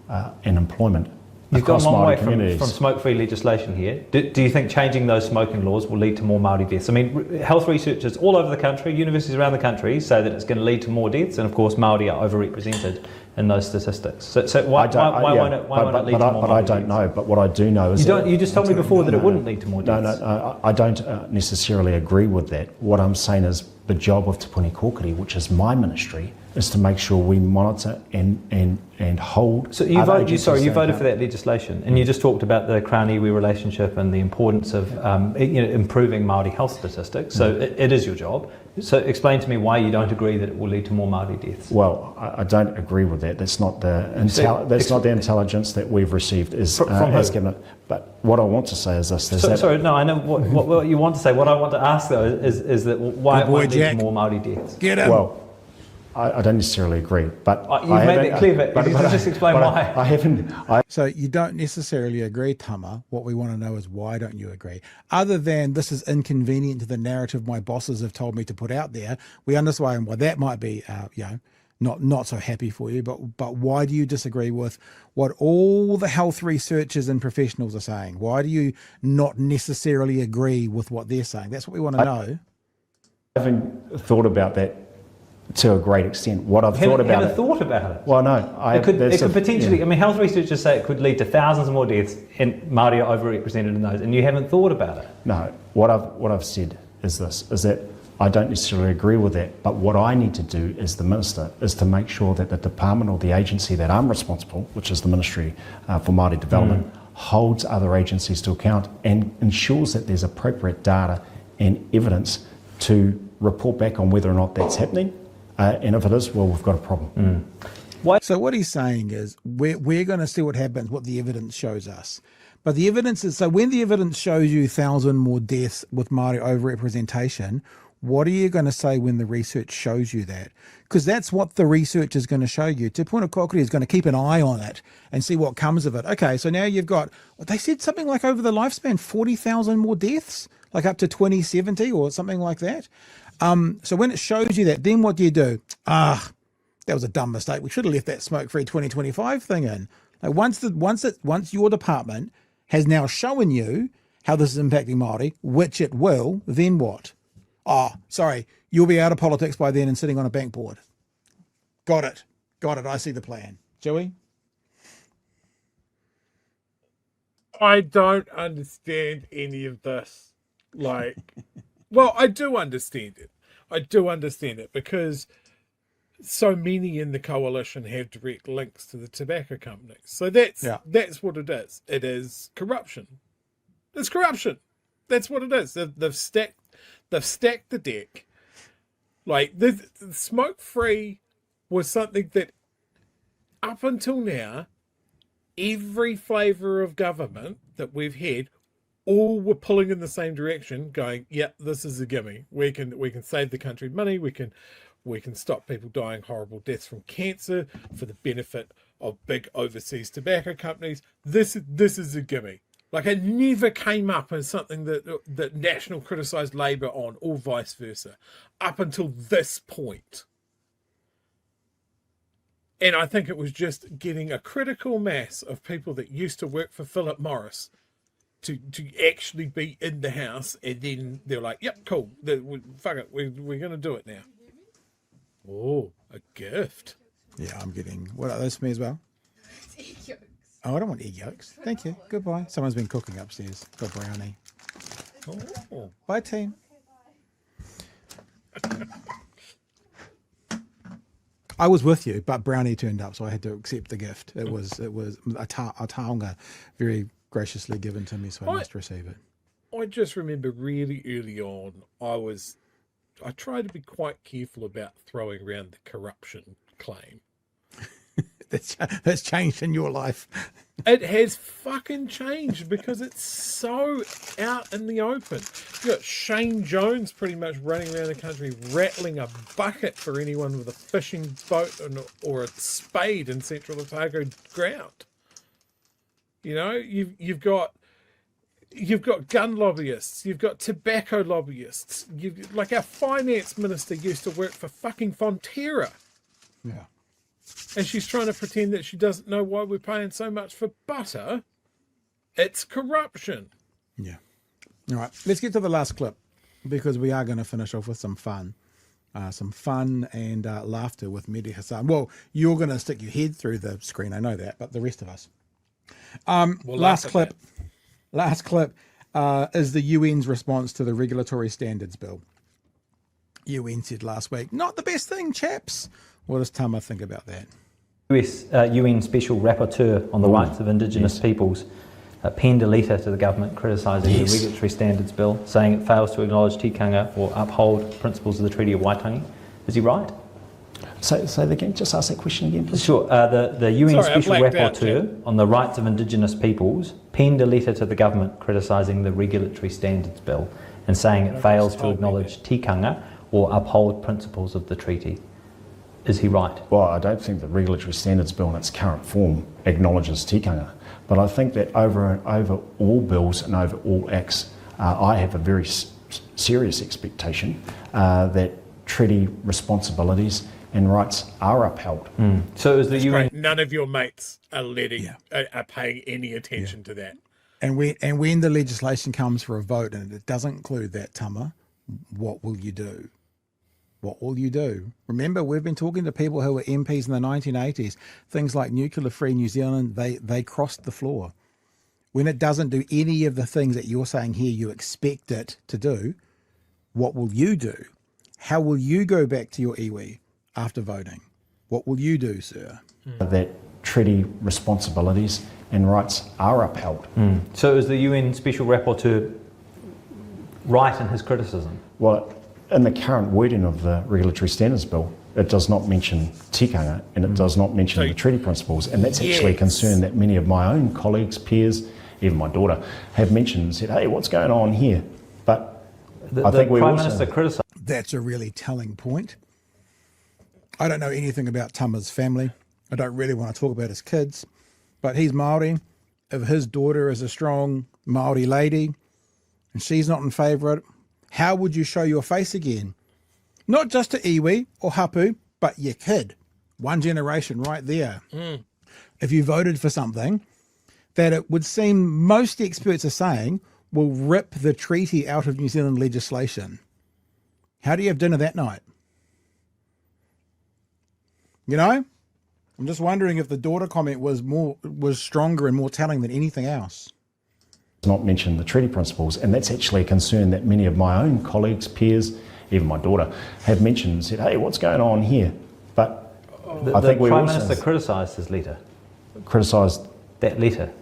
and employment. You've gone a long way from smoke-free legislation here. Do you think changing those smoking laws will lead to more Māori deaths? I mean, health researchers all over the country, universities around the country, say that it's going to lead to more deaths, and of course Māori are overrepresented in those statistics. So why won't it lead to more Māori But I don't know. But what I do know is you just told me before that it wouldn't lead to more deaths. No, I don't necessarily agree with that. What I'm saying is the job of Te Puni Kōkiri, which is my ministry, is to make sure we monitor and hold. So you voted for that legislation, and you just talked about the Crown-iwi relationship and the importance of improving Māori health statistics. So it is your job. So explain to me why you don't agree that it will lead to more Māori deaths. Well, I don't agree with that. That's not the intelligence that we've received as Cabinet. But what I want to say is this. Sorry, no, I know what you want to say. What I want to ask though is that why it won't lead to more Māori deaths. Get him. Well, I don't necessarily agree, but you've made it clear. But just explain why. I haven't. So you don't necessarily agree, Tama. What we want to know is why don't you agree? Other than this is inconvenient to the narrative my bosses have told me to put out there, we understand why that might be, not so happy for you. But why do you disagree with what all the health researchers and professionals are saying? Why do you not necessarily agree with what they're saying? That's what we want to know. I haven't thought about that to a great extent. What I've thought about it. Well, no. It could potentially, yeah. I mean, health researchers say it could lead to thousands more deaths, and Māori are overrepresented in those, and you haven't thought about it. No. What I've said is this, is that I don't necessarily agree with that, but what I need to do as the Minister is to make sure that the department or the agency that I'm responsible, which is the Ministry for Māori Development, holds other agencies to account and ensures that there's appropriate data and evidence to report back on whether or not that's happening. And if it is, well, we've got a problem. So what he's saying is we're going to see what happens, what the evidence shows us. But the evidence is, so when the evidence shows you 1,000 more deaths with Māori overrepresentation, what are you going to say when the research shows you that? Because that's what the research is going to show you. Te Puni Kōkiri is going to keep an eye on it and see what comes of it. Okay, so now you've got, they said something like over the lifespan, 40,000 more deaths, like up to 2070 or something like that. So when it shows you that, then what do you do? That was a dumb mistake. We should have left that smoke-free 2025 thing in. Like once your department has now shown you how this is impacting Māori, which it will, then what? Sorry, you'll be out of politics by then and sitting on a bank board. Got it. I see the plan. Joey? I don't understand any of this. Well, I do understand it because so many in the coalition have direct links to the tobacco companies. So that's what it is. It is corruption. It's corruption. That's what it is. They've stacked the deck. Like the smoke free was something that up until now every flavour of government that we've had, all were pulling in the same direction, going, yeah, this is a gimme. We can save the country money. We can stop people dying horrible deaths from cancer for the benefit of big overseas tobacco companies. This is a gimme. Like, it never came up as something that National criticised Labour on, or vice versa, up until this point. And I think it was just getting a critical mass of people that used to work for Philip Morris to actually be in the House, and then they're like, yep, cool, fuck it, we're going to do it now. Oh, a gift. Yeah, I'm getting... What are those for me as well? Egg yolks. Oh, I don't want egg yolks. Thank you. Goodbye. Someone's been cooking upstairs. Got brownie. Oh. Bye, team. I was with you, but brownie turned up, so I had to accept the gift. It was a taonga very graciously given to me, so I must receive it. I just remember really early on, I tried to be quite careful about throwing around the corruption claim. That's changed in your life. It has fucking changed because it's so out in the open. You got Shane Jones pretty much running around the country rattling a bucket for anyone with a fishing boat or a spade in Central Otago ground. You know, you've got gun lobbyists, you've got tobacco lobbyists. Like our finance minister used to work for fucking Fonterra. Yeah. And she's trying to pretend that she doesn't know why we're paying so much for butter. It's corruption. Yeah. All right. Let's get to the last clip, because we are going to finish off with some fun. And laughter with Mehdi Hassan. Well, you're going to stick your head through the screen. I know that, but the rest of us. Last clip is the UN's response to the Regulatory Standards Bill. UN said last week, not the best thing, chaps. What does Tama think about that? UN Special Rapporteur on the Rights of Indigenous Peoples penned a letter to the government criticising the Regulatory Standards Bill, saying it fails to acknowledge tikanga or uphold principles of the Treaty of Waitangi. Is he right? Say that again. Just ask that question again, please. Sure. The UN Special Rapporteur on the Rights of Indigenous Peoples penned a letter to the government criticising the Regulatory Standards Bill and saying it fails to acknowledge tikanga or uphold principles of the treaty. Is he right? Well, I don't think the Regulatory Standards Bill in its current form acknowledges tikanga, but I think that over all bills and over all acts, I have a very serious expectation that treaty responsibilities and rights are upheld. So is the UN... None of your mates are are paying any attention to that. And when the legislation comes for a vote and it doesn't include that, Tama, what will you do? What will you do? Remember, we've been talking to people who were MPs in the 1980s. Things like Nuclear Free New Zealand, they crossed the floor. When it doesn't do any of the things that you're saying here you expect it to do, what will you do? How will you go back to your iwi after voting? What will you do, sir? That treaty responsibilities and rights are upheld. So is the UN Special Rapporteur right in his criticism? Well, in the current wording of the Regulatory Standards Bill, it does not mention tikanga and it does not mention the treaty principles, and that's actually a concern that many of my own colleagues, peers, even my daughter, have mentioned and said, hey, what's going on here? But I think we Prime also... Minister criticised... That's a really telling point. I don't know anything about Tama's family. I don't really want to talk about his kids, but he's Māori. If his daughter is a strong Māori lady and she's not in favour of it, how would you show your face again? Not just to iwi or hapu, but your kid. One generation right there. If you voted for something that it would seem most experts are saying will rip the treaty out of New Zealand legislation, how do you have dinner that night? You know? I'm just wondering if the daughter comment was stronger and more telling than anything else. Not mention the treaty principles, and that's actually a concern that many of my own colleagues, peers, even my daughter, have mentioned and said, hey, what's going on here? But I think we Prime also... Minister criticised his letter. Criticised... That letter?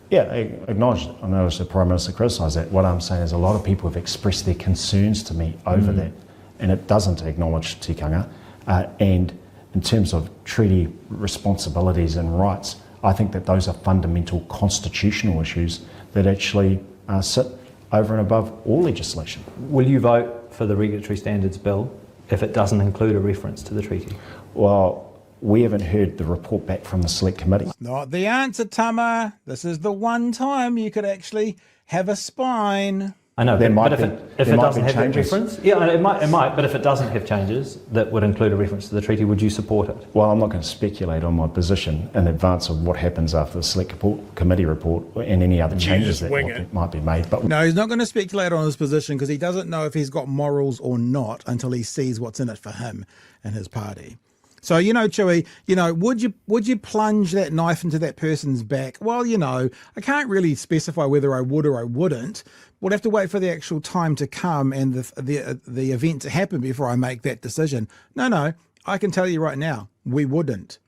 Yeah, they acknowledged it. I noticed the Prime Minister criticised that. What I'm saying is a lot of people have expressed their concerns to me over that, and it doesn't acknowledge tikanga. And in terms of treaty responsibilities and rights, I think that those are fundamental constitutional issues that actually sit over and above all legislation. Will you vote for the Regulatory Standards Bill if it doesn't include a reference to the treaty? Well, we haven't heard the report back from the Select Committee. Not the answer, Tama. This is the one time you could actually have a spine. I know, but if it doesn't have that changes. reference, yeah, it might. But if it doesn't have changes that would include a reference to the treaty, would you support it? Well, I'm not going to speculate on my position in advance of what happens after the Select Committee report and any other changes that might be made. But no, he's not going to speculate on his position because he doesn't know if he's got morals or not until he sees what's in it for him and his party. So, Chlöe, would you plunge that knife into that person's back? Well, I can't really specify whether I would or I wouldn't. We'll have to wait for the actual time to come and the event to happen before I make that decision. No, I can tell you right now, we wouldn't.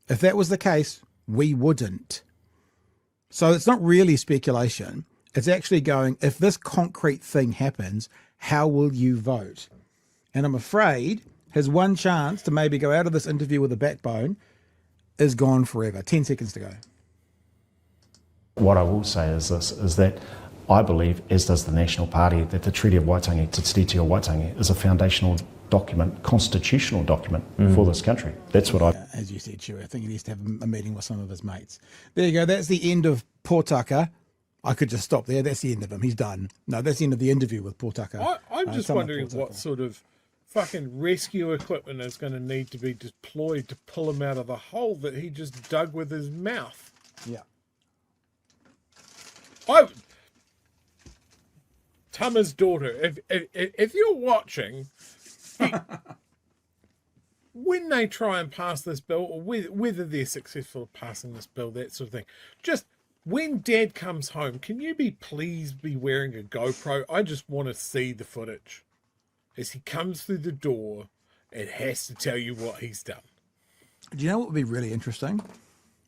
If that was the case, we wouldn't. So it's not really speculation. It's actually going, if this concrete thing happens, how will you vote? And I'm afraid his one chance to maybe go out of this interview with a backbone is gone forever. 10 seconds to go. What I will say is this, is that I believe, as does the National Party, that the Treaty of Waitangi, Te Tiriti o Waitangi, is a foundational document, constitutional document for this country. That's what As you said, Chlöe, I think he needs to have a meeting with some of his mates. There you go. That's the end of Potaka. I could just stop there. That's the end of him. He's done. No, that's the end of the interview with Potaka. I'm just wondering what sort of fucking rescue equipment is going to need to be deployed to pull him out of the hole that he just dug with his mouth. Yeah. Tama's daughter, if you're watching, when they try and pass this bill, or whether they're successful at passing this bill, that sort of thing, just when Dad comes home, can you please be wearing a GoPro? I just want to see the footage. As he comes through the door, it has to tell you what he's done. Do you know what would be really interesting?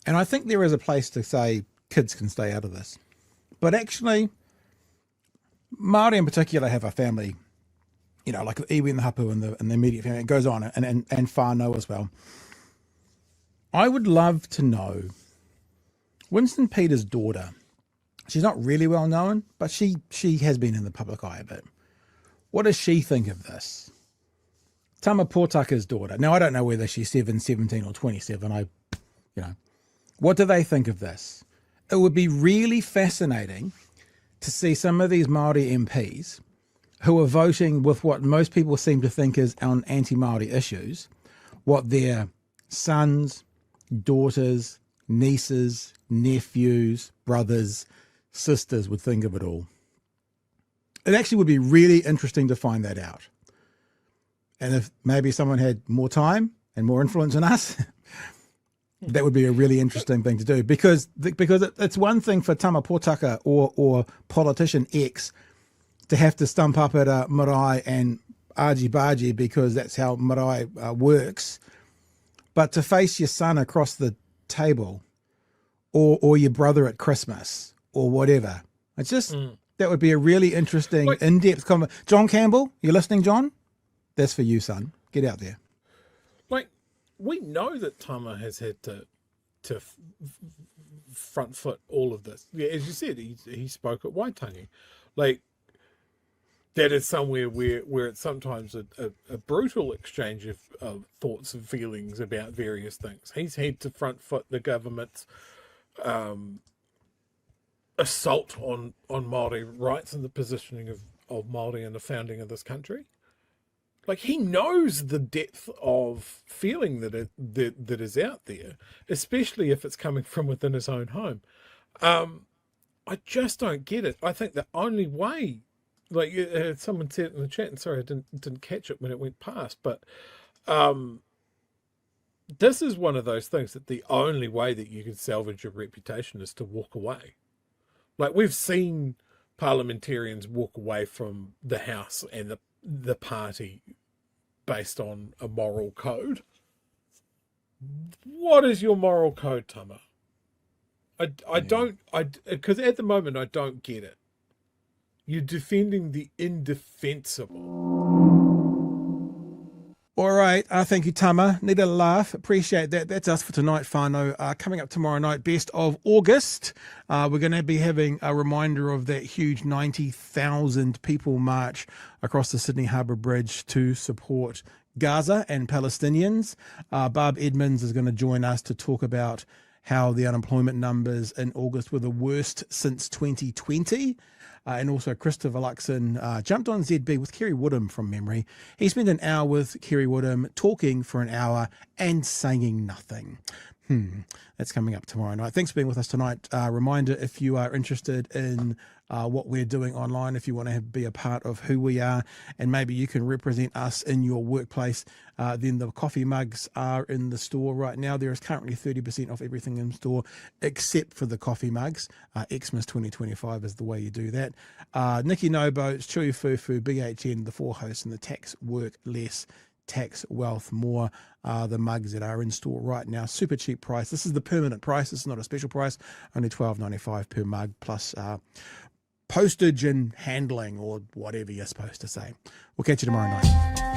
And I think there is a place to say kids can stay out of this. But actually, Māori in particular have a family, like the iwi and the hapu and the immediate family. It goes on, and whānau as well. I would love to know Winston Peters' daughter. She's not really well known, but she has been in the public eye a bit. What does she think of this? Tama Potaka's daughter. Now, I don't know whether she's 7, 17 or 27. What do they think of this? It would be really fascinating to see some of these Māori MPs who are voting with what most people seem to think is on anti-Māori issues, what their sons, daughters, nieces, nephews, brothers, sisters would think of it all. It actually would be really interesting to find that out. And if maybe someone had more time and more influence than us, that would be a really interesting thing to do. Because it's one thing for Tama Potaka or politician X to have to stump up at a marae and argy-bargy because that's how marae works. But to face your son across the table or your brother at Christmas or whatever, it's just... That would be a really interesting, in-depth conversation. John Campbell, you listening, John? That's for you, son. Get out there. We know that Tama has had to front foot all of this. Yeah, as you said, he spoke at Waitangi. That is somewhere where it's sometimes a brutal exchange of thoughts and feelings about various things. He's had to front foot the government's assault on Māori rights and the positioning of Māori in the founding of this country. He knows the depth of feeling that is out there, especially if it's coming from within his own home. I just don't get it. I think the only way, someone said in the chat, and sorry I didn't catch it when it went past, but this is one of those things that the only way that you can salvage your reputation is to walk away. We've seen parliamentarians walk away from the House and the party based on a moral code. What is your moral code, Tama? Because at the moment I don't get it. You're defending the indefensible. All right. Thank you, Tama. Need a laugh. Appreciate that. That's us for tonight, whānau. Coming up tomorrow night, best of August. We're going to be having a reminder of that huge 90,000 people march across the Sydney Harbour Bridge to support Gaza and Palestinians. Barb Edmonds is going to join us to talk about how the unemployment numbers in August were the worst since 2020. And also Christopher Luxon jumped on ZB with Kerry Woodham from memory. He spent an hour with Kerry Woodham talking for an hour and saying nothing. That's coming up tomorrow night. Thanks for being with us tonight. Reminder, if you are interested in what we're doing online, if you want to be a part of who we are, and maybe you can represent us in your workplace, then the coffee mugs are in the store right now. There is currently 30% off everything in store except for the coffee mugs. Xmas 2025 is the way you do that. Nikki Noboats, Chui Fufu, BHN, the four hosts, and the tax work less, tax wealth more. The mugs that are in store right now, super cheap price. This is the permanent price. This is not a special price. Only $12.95 per mug plus postage and handling, or whatever you're supposed to say. We'll catch you tomorrow night.